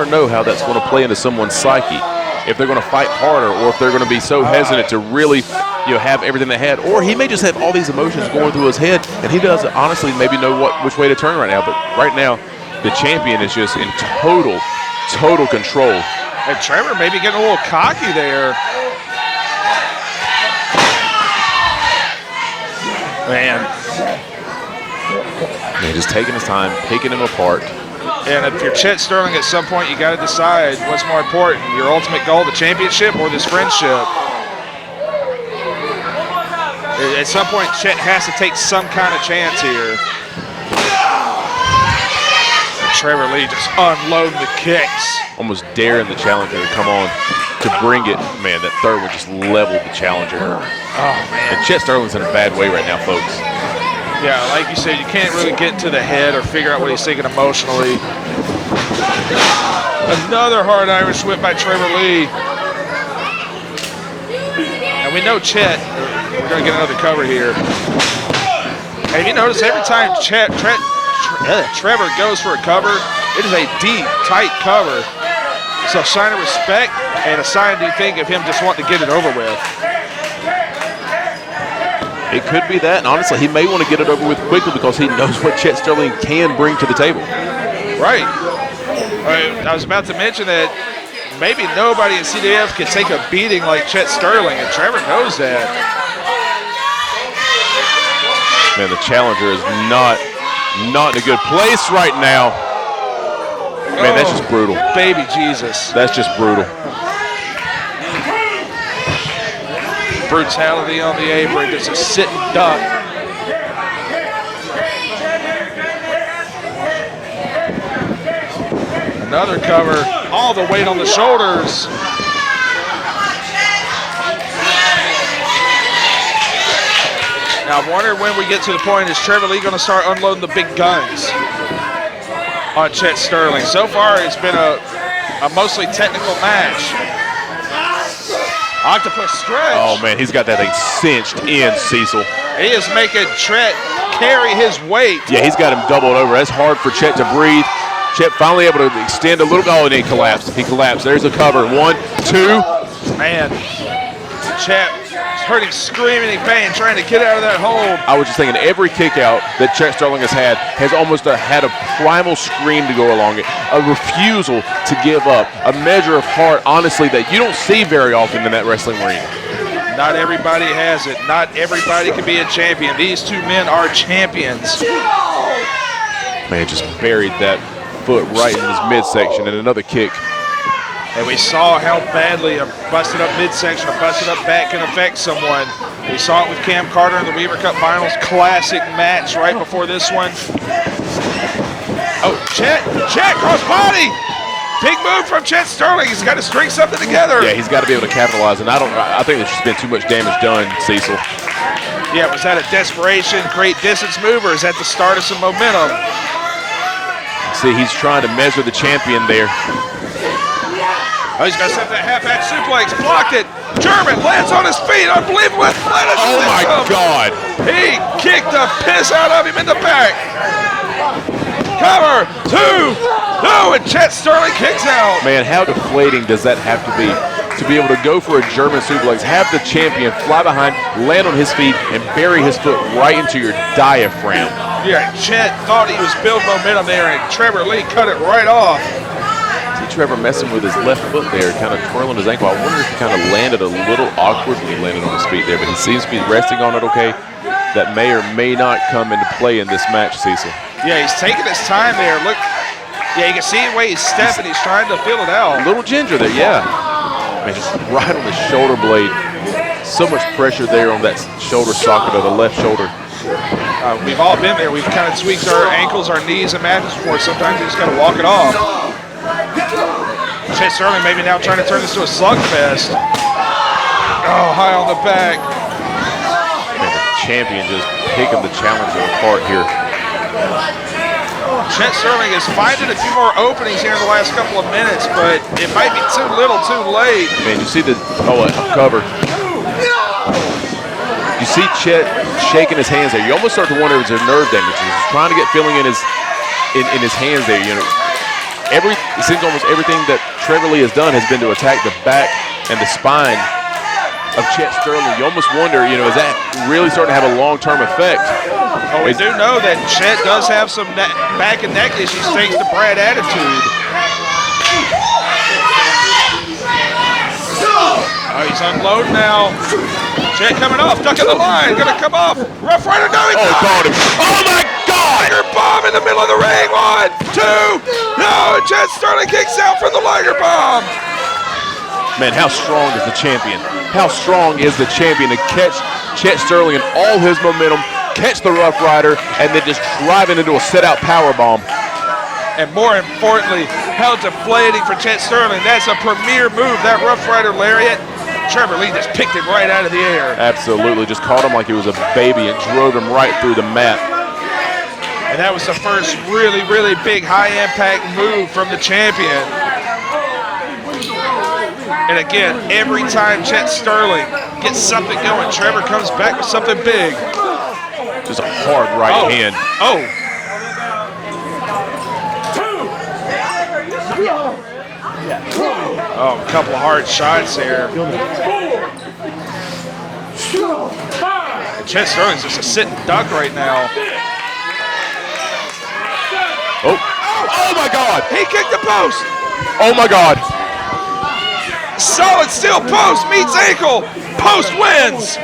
know how that's going to play into someone's psyche. If they're going to fight harder, or if they're going to be so hesitant to really, have everything they had, or he may just have all these emotions going through his head, and he doesn't honestly maybe know which way to turn right now. But right now, the champion is just in total control. And Trevor maybe getting a little cocky there. Man, just taking his time, picking him apart. And if you're Chet Sterling, at some point you got to decide what's more important, your ultimate goal, the championship, or this friendship. At some point, Chet has to take some kind of chance here. And Trevor Lee just unloading the kicks. Almost daring the challenger to come on to bring it. Man, that third one just leveled the challenger. Oh, man. And Chet Sterling's in a bad way right now, folks. Yeah, like you said, you can't really get into the head or figure out what he's thinking emotionally. Another hard Irish whip by Trevor Lee. And we know Chet, we're going to get another cover here. And you notice every time Trevor goes for a cover, it is a deep, tight cover. It's a sign of respect and a sign, do you think, of him just wanting to get it over with. It could be that, and honestly, he may want to get it over with quickly because he knows what Chet Sterling can bring to the table. Right. I was about to mention that maybe nobody in CWF can take a beating like Chet Sterling, and Trevor knows that. Man, the challenger is not in a good place right now. Man, that's just brutal. Baby Jesus. That's just brutal. Brutality on the apron, just a sitting duck. Another cover, all the weight on the shoulders. Now I wonder when we get to the point, is Trevor Lee going to start unloading the big guns on Chet Sterling? So far, it's been a mostly technical match. Octopus stretch. Oh, man, he's got that thing cinched in, Cecil. He is making Chet carry his weight. Yeah, he's got him doubled over. That's hard for Chet to breathe. Chet finally able to extend a little. Oh, and he collapsed. He collapsed. There's a cover. 1, 2. Man, Chet heard him screaming in pain, trying to get out of that hold. I was just thinking every kick out that Chet Sterling has almost had a primal scream to go along it, a refusal to give up, a measure of heart, honestly, that you don't see very often in that wrestling ring. Not everybody has it. Not everybody can be a champion. These two men are champions. Man, just buried that foot right in his midsection, and another kick. And we saw how badly a busted up midsection, a busted up back can affect someone. We saw it with Cam Carter in the Weaver Cup Finals. Classic match right before this one. Oh, Chet, cross body. Big move from Chet Sterling. He's got to string something together. Yeah, he's got to be able to capitalize, and I think there's just been too much damage done, Cecil. Yeah, was that a desperation, great distance move, or is that the start of some momentum? See, he's trying to measure the champion there. Oh, he's going to set that half-hatch suplex. Blocked it. German lands on his feet. Unbelievable athleticism. Oh, my God. He kicked the piss out of him in the back. Cover. 2. No, and Chet Sterling kicks out. Man, how deflating does that have to be? To be able to go for a German suplex, have the champion fly behind, land on his feet, and bury his foot right into your diaphragm. Yeah, Chet thought he was building momentum there, and Trevor Lee cut it right off. See Trevor messing with his left foot there, kind of twirling his ankle. I wonder if he kind of landed a little awkward when he landed on his feet there, but he seems to be resting on it okay. That may or may not come into play in this match, Cecil. Yeah, he's taking his time there. Look, yeah, you can see the way he's stepping. He's trying to feel it out. A little ginger there, yeah. Man, just right on the shoulder blade. So much pressure there on that shoulder socket of the left shoulder. We've all been there. We've kind of tweaked our ankles, our knees, and matches before. Sometimes you just got to walk it off. Chet Sterling maybe now trying to turn this to a slugfest. Oh, high on the back. Man, the champion just picking the challenger apart here. Chet Sterling is finding a few more openings here in the last couple of minutes, but it might be too little, too late. Man, you see the cover. You see Chet shaking his hands there. You almost start to wonder if it's a nerve damage. He's trying to get feeling in his hands there. You know, it seems almost everything that Trevor Lee has done has been to attack the back and the spine of Chet Sterling. You almost wonder, you know, is that really starting to have a long-term effect? Oh, we do know that Chet does have some back and neck issues thanks to Brad attitude. Oh, he's unloading now. Chet coming off, ducking the line, gonna come off. Rough Rider, no, he caught him. Oh my God! Liger bomb in the middle of the ring. 1, 2, no, Chet Sterling kicks out for the Liger bomb. Man, how strong is the champion? How strong is the champion to catch Chet Sterling and all his momentum, catch the Rough Rider, and then just drive it into a set-out power bomb. And more importantly, how deflating for Chet Sterling. That's a premier move, that Rough Rider lariat. Trevor Lee just picked him right out of the air. Absolutely, just caught him like he was a baby and drove him right through the mat. And that was the first really, really big high-impact move from the champion. And again, every time Chet Sterling gets something going, Trevor comes back with something big. Just a hard right hand. Oh. Oh, a couple of hard shots there. And Chet Sterling's just a sitting duck right now. Oh my God! He kicked the post! Oh my God! Solid steel post meets ankle. Post wins.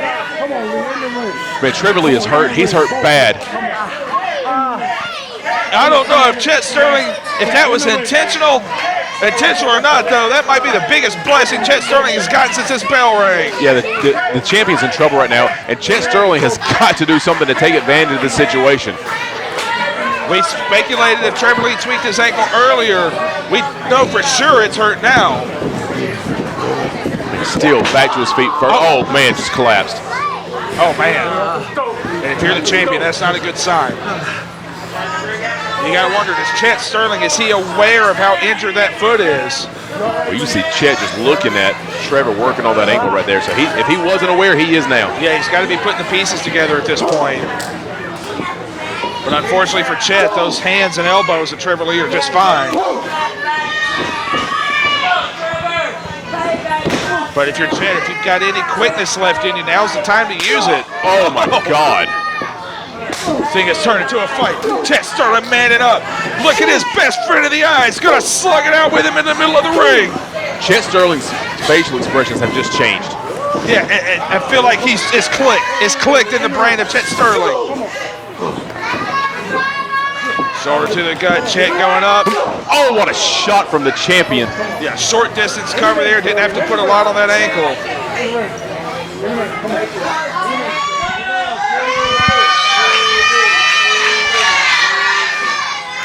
Man, Trevor Lee is hurt. He's hurt bad. I don't know if Chet Sterling, if that was intentional or not, though. That might be the biggest blessing Chet Sterling has gotten since this bell rang. Yeah, the champion's in trouble right now, and Chet Sterling has got to do something to take advantage of this situation. We speculated if Trevor Lee tweaked his ankle earlier. We know for sure it's hurt now. Still back to his feet first. Oh man, just collapsed. Oh man. And if you're the champion, that's not a good sign. You gotta wonder, does Chet Sterling, is he aware of how injured that foot is? Well, you see Chet just looking at Trevor working on that ankle right there. So if he wasn't aware, he is now. Yeah, he's got to be putting the pieces together at this point. But unfortunately for Chet, those hands and elbows of Trevor Lee are just fine. But if you're Chet, if you've got any quickness left in you, now's the time to use it. Oh my God. Thing has turned into a fight. Chet Sterling manning up. Look at his best friend in the eyes. Gonna slug it out with him in the middle of the ring. Chet Sterling's facial expressions have just changed. Yeah, I feel like it's clicked. It's clicked in the brain of Chet Sterling. Shoulder to the gut, Chet going up. Oh, what a shot from the champion. Yeah, short distance cover there. Didn't have to put a lot on that ankle.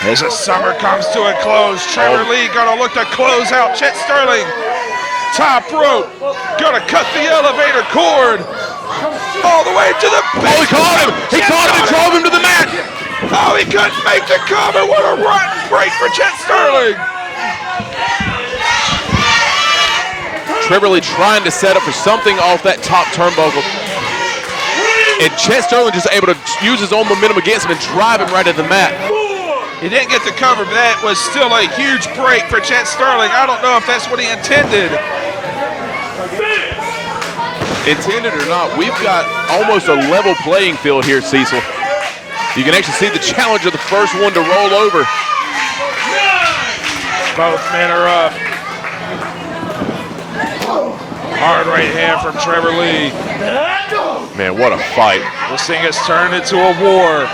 As the summer comes to a close, Trevor Lee gonna look to close out Chet Sterling. Top rope, gonna cut the elevator cord. All the way to the base. Oh, he caught him! He caught him and drove him to the mat! Oh, he couldn't make the cover. What a rotten break for Chet Sterling. Trevor Lee trying to set up for something off that top turnbuckle. And Chet Sterling just able to use his own momentum against him and drive him right to the mat. He didn't get the cover, but that was still a huge break for Chet Sterling. I don't know if that's what he intended. Intended or not, we've got almost a level playing field here, Cecil. You can actually see the challenger, the first one to roll over. Both men are up. Hard right hand from Trevor Lee. Man, what a fight. This thing has turned into a war.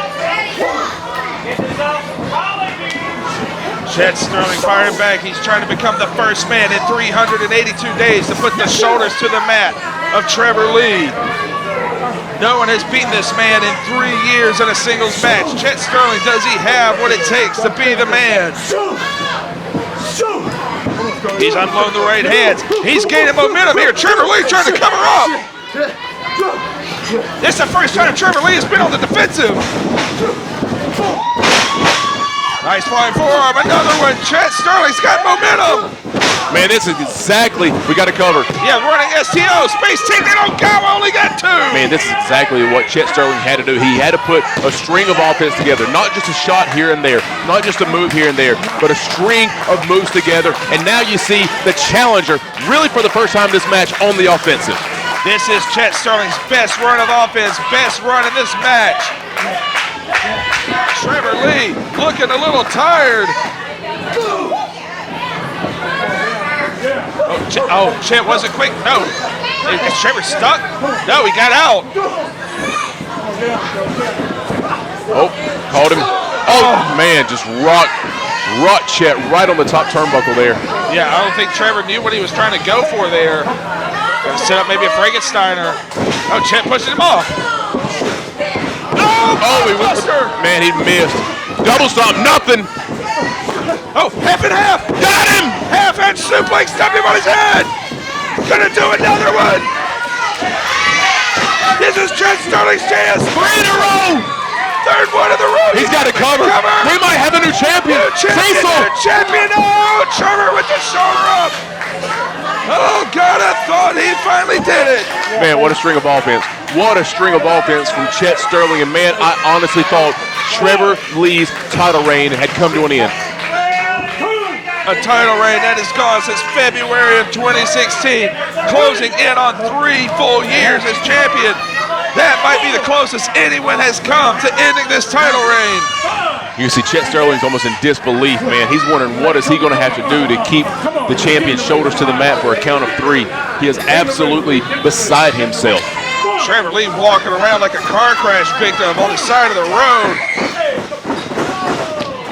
Chet Sterling firing back. He's trying to become the first man in 382 days to put the shoulders to the mat of Trevor Lee. No one has beaten this man in 3 years in a singles match. Chet Sterling, does he have what it takes to be the man? He's unloading the right hands. He's gaining momentum here. Trevor Lee trying to cover up. This is the first time Trevor Lee has been on the defensive. Nice flying forearm, another one. Chet Sterling's got momentum. Man, this is exactly, we got to cover. Yeah, running STO, space ticket on go, only got 2. Man, this is exactly what Chet Sterling had to do. He had to put a string of offense together, not just a shot here and there, not just a move here and there, but a string of moves together. And now you see the challenger, really for the first time this match, on the offensive. This is Chet Sterling's best run of offense, best run in this match. Trevor Lee looking a little tired. Oh, Chet wasn't quick. No. Is Trevor stuck? No, he got out. Oh, caught him. Oh, man, just rocked Chet right on the top turnbuckle there. Yeah, I don't think Trevor knew what he was trying to go for there. Gonna set up maybe a Frankensteiner. Oh, Chet pushing him off. Oh, he went, man, he missed. Double stomp, nothing. Oh, half and half. Got him. Half and suplex, stumped him on his head. Gonna do another one. This is Chet Sterling's chance. 3 in a row. Third one of the road. He's got to cover. We might have a new champion. Cecil. New champion. Oh, Trevor with the shoulder up. Oh, God, I thought he finally did it. Man, what a string of offense. What a string of offense from Chet Sterling. And, man, I honestly thought Trevor Lee's title reign had come to an end. A title reign that has gone since February of 2016, closing in on 3 full years as champion. That might be the closest anyone has come to ending this title reign. You see Chet Sterling's almost in disbelief, man. He's wondering what is he going to have to do to keep the champion's shoulders to the mat for a count of 3. He is absolutely beside himself. Trevor Lee walking around like a car crash victim on the side of the road.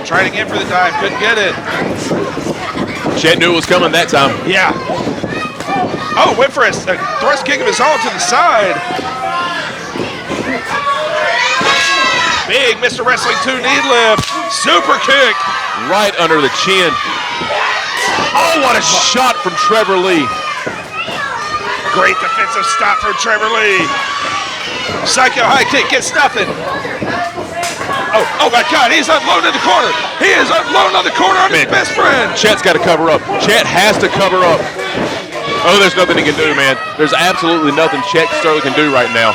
Trying again for the dive, couldn't get it. Chet knew it was coming that time. Yeah. Oh, went for a thrust kick of his own to the side. Big Mr. Wrestling 2 knee lift. Super kick. Right under the chin. Oh, what a shot from Trevor Lee. Great defensive stop from Trevor Lee. Psycho high kick gets nothing. Oh my God, he's unloading the corner. He is unloading on the corner on his best friend. Chet's got to cover up. Chet has to cover up. Oh, there's nothing he can do, man. There's absolutely nothing Chet Sterling can do right now.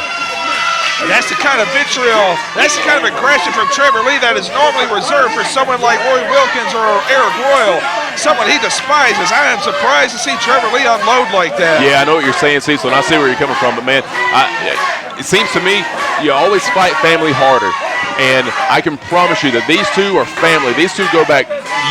That's the kind of vitriol, that's the kind of aggression from Trevor Lee that is normally reserved for someone like Roy Wilkins or Arik Royal, someone he despises. I am surprised to see Trevor Lee unload like that. Yeah, I know what you're saying, Cecil, and I see where you're coming from, but man, it seems to me you always fight family harder. And I can promise you that these two are family. These two go back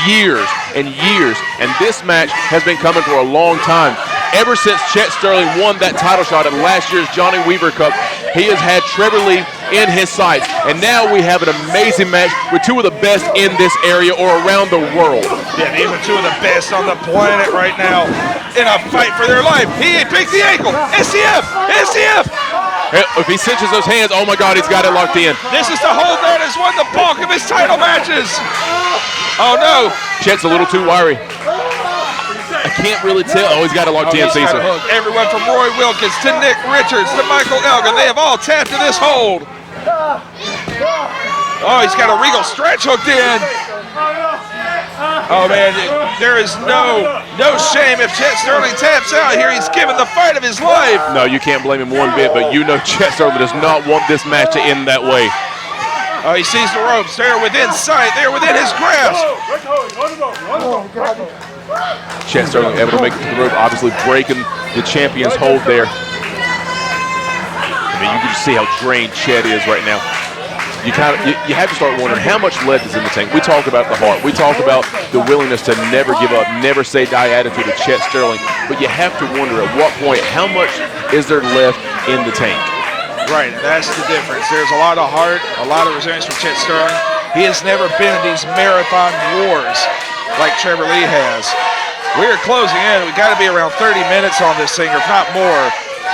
years and years, and this match has been coming for a long time. Ever since Chet Sterling won that title shot at last year's Johnny Weaver Cup, he has had Trevor Lee in his sights. And now we have an amazing match with 2 of the best in this area or around the world. Yeah, these are 2 of the best on the planet right now in a fight for their life. He picked the ankle. SCF! SCF! If he cinches those hands, oh my God, he's got it locked in. This is the hold that has won the bulk of his title matches. Oh no. Chet's a little too wiry. I can't really tell. Oh, he's got it locked in, Cecil. Everyone from Roy Wilkins to Nick Richards to Michael Elgin, they have all tapped to this hold. Oh, he's got a regal stretch hooked in. Oh man, there is no shame if Chet Sterling taps out here. He's given the fight of his life. No, you can't blame him one bit, but you know Chet Sterling does not want this match to end that way. Oh, he sees the ropes. They're within sight. They're within his grasp. Chet Sterling able to make it to the rope, obviously breaking the champion's hold there. I mean, you can just see how drained Chet is right now. you have to start wondering how much lead is in the tank. We talk about the heart. We talk about the willingness to never give up, never say die attitude of Chet Sterling. But you have to wonder at what point, how much is there left in the tank? Right, that's the difference. There's a lot of heart, a lot of resilience from Chet Sterling. He has never been in these marathon wars like Trevor Lee has. We're closing in. We've got to be around 30 minutes on this thing, if not more.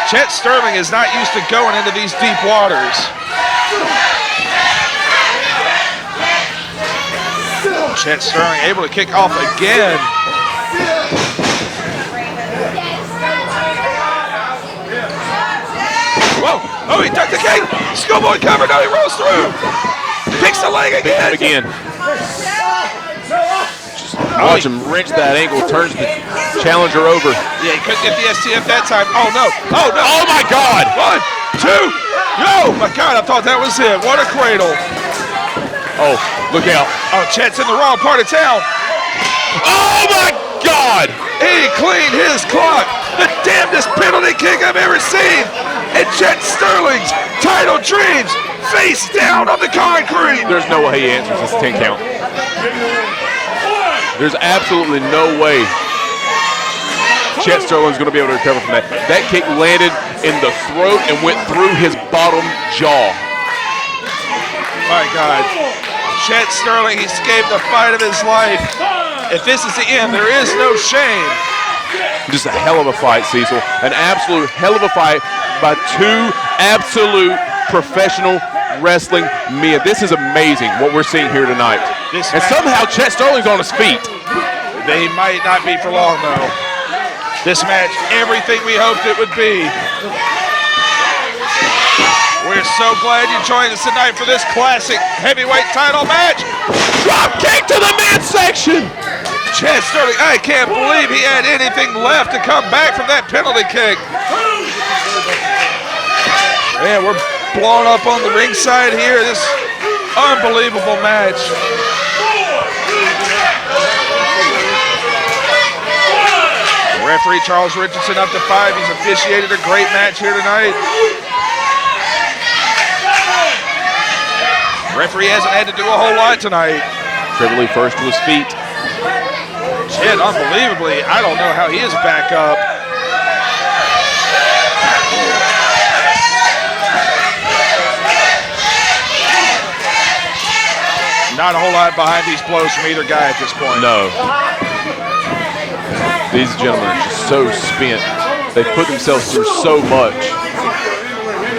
Chet Sterling is not used to going into these deep waters. Chet Sterling able to kick off again. Whoa! Oh, he ducked the kick. Schoolboy cover. Now he rolls through. Picks the leg again. Just watch him wrench that ankle. Turns the challenger over. Yeah, he couldn't get the STF that time. Oh no! Oh no! Oh my God! 1, 2. Oh my God! I thought that was it. What a cradle. Oh, look out! Oh, Chet's in the wrong part of town. Oh my God! He cleaned his clock. The damnedest penalty kick I've ever seen. And Chet Sterling's title dreams face down on the concrete. There's no way he answers this 10 count. There's absolutely no way Chet Sterling's going to be able to recover from that. That kick landed in the throat and went through his bottom jaw. My God. Chet Sterling, he's gave the fight of his life. If this is the end, there is no shame. Just a hell of a fight, Cecil. An absolute hell of a fight by two absolute professional wrestling men. This is amazing what we're seeing here tonight. And somehow Chet Sterling's on his feet. They might not be for long, though. This match, everything we hoped it would be. We're so glad you joined us tonight for this classic heavyweight title match. Drop kick to the midsection. Chet Sterling, I can't believe he had anything left to come back from that penalty kick. Man, we're blown up on the ringside here. This unbelievable match. Referee Charles Richardson up to 5. He's officiated a great match here tonight. Referee hasn't had to do a whole lot tonight. Trevor Lee first to his feet. Chet, unbelievably, I don't know how he is back up. Not a whole lot behind these blows from either guy at this point. No. These gentlemen are just so spent. They put themselves through so much.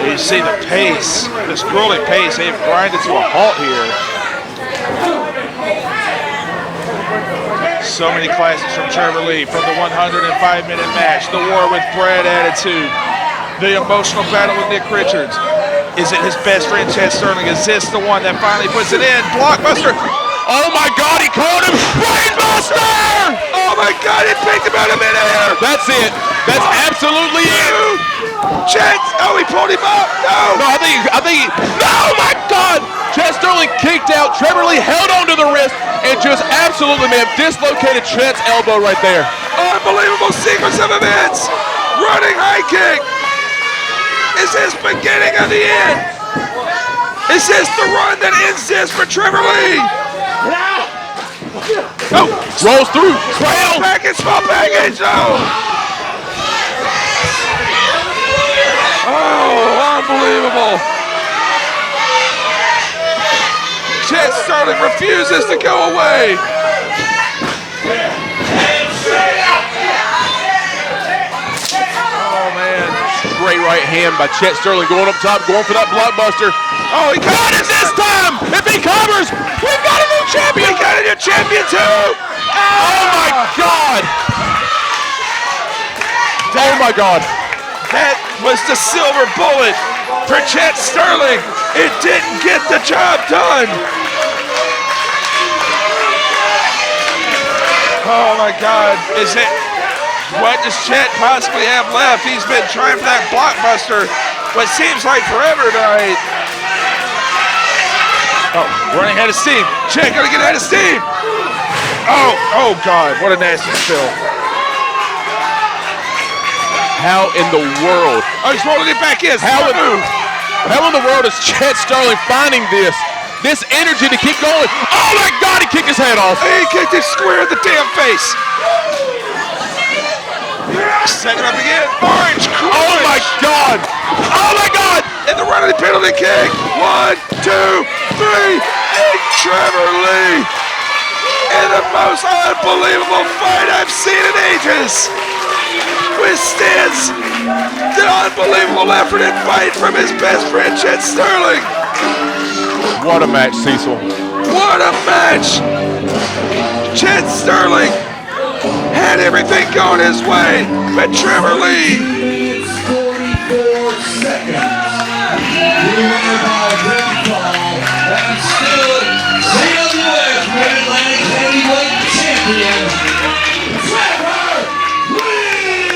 You see the pace, this grueling pace. They've grinded to a halt here. So many classics from Trevor Lee, from the 105-minute match, the war with Brad attitude, the emotional battle with Nick Richards. Is it his best friend, Chet Sterling? Is this the one that finally puts it in? Blockbuster. Oh my God, he caught him! Brainbuster! Oh my God, it picked him out of midair! That's it. That's absolutely it. Chet, oh, he pulled him up. No, I think he, oh my God! Chet Sterling kicked out. Trevor Lee held onto the wrist and just absolutely, man, dislocated Chet's elbow right there. Unbelievable sequence of events. Running high kick. Is this beginning of the end? Is this the run that ends this for Trevor Lee? Oh, rolls through. Small package. Oh, unbelievable. Chet Sterling refuses to go away. Oh, man. Great right hand by Chet Sterling going up top, going for that blockbuster. Oh, he got it this time. If he covers, we've got a new champion. We got a new champion, too. Oh, my God. Oh, my God. That was the silver bullet for Chet Sterling. It didn't get the job done. Oh my God, what does Chet possibly have left? He's been trying for that blockbuster, what seems like forever tonight. Oh, running out of steam. Chet gonna get out of steam. Oh God, what a nasty spill. How in the world? Oh, he's rolling it back in. How in the world is Chet Sterling finding this this energy to keep going. Oh my God, he kicked his head off. He kicked him square in the damn face. Second up again. Orange crunch. Oh my God. Oh my God. And the running penalty kick. 1, 2, 3. And Trevor Lee. In the most unbelievable fight I've seen in ages. Withstands the unbelievable effort and fight from his best friend, Chet Sterling. What a match, Cecil. What a match. Chet Sterling had everything going his way, but Trevor Lee. 44 seconds. Winner by pinfall, and still CWF Mid-Atlantic Heavyweight Champion, Trevor Lee!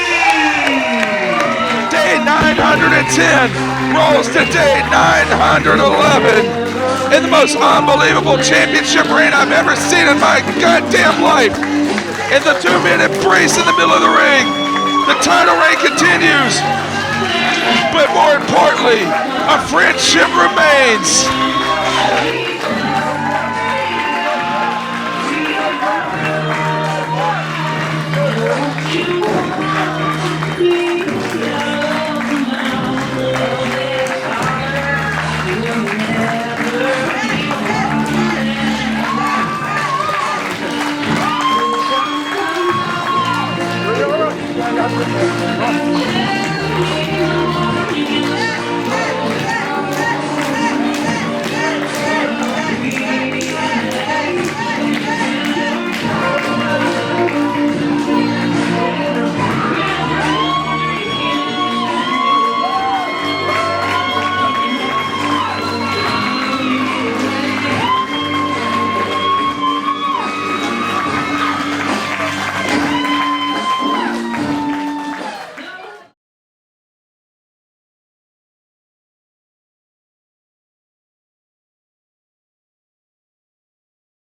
Day 910 rolls to day 911 in the most unbelievable championship reign I've ever seen in my goddamn life. In the 2-minute brace in the middle of the ring, the title reign continues. But more importantly, a friendship remains.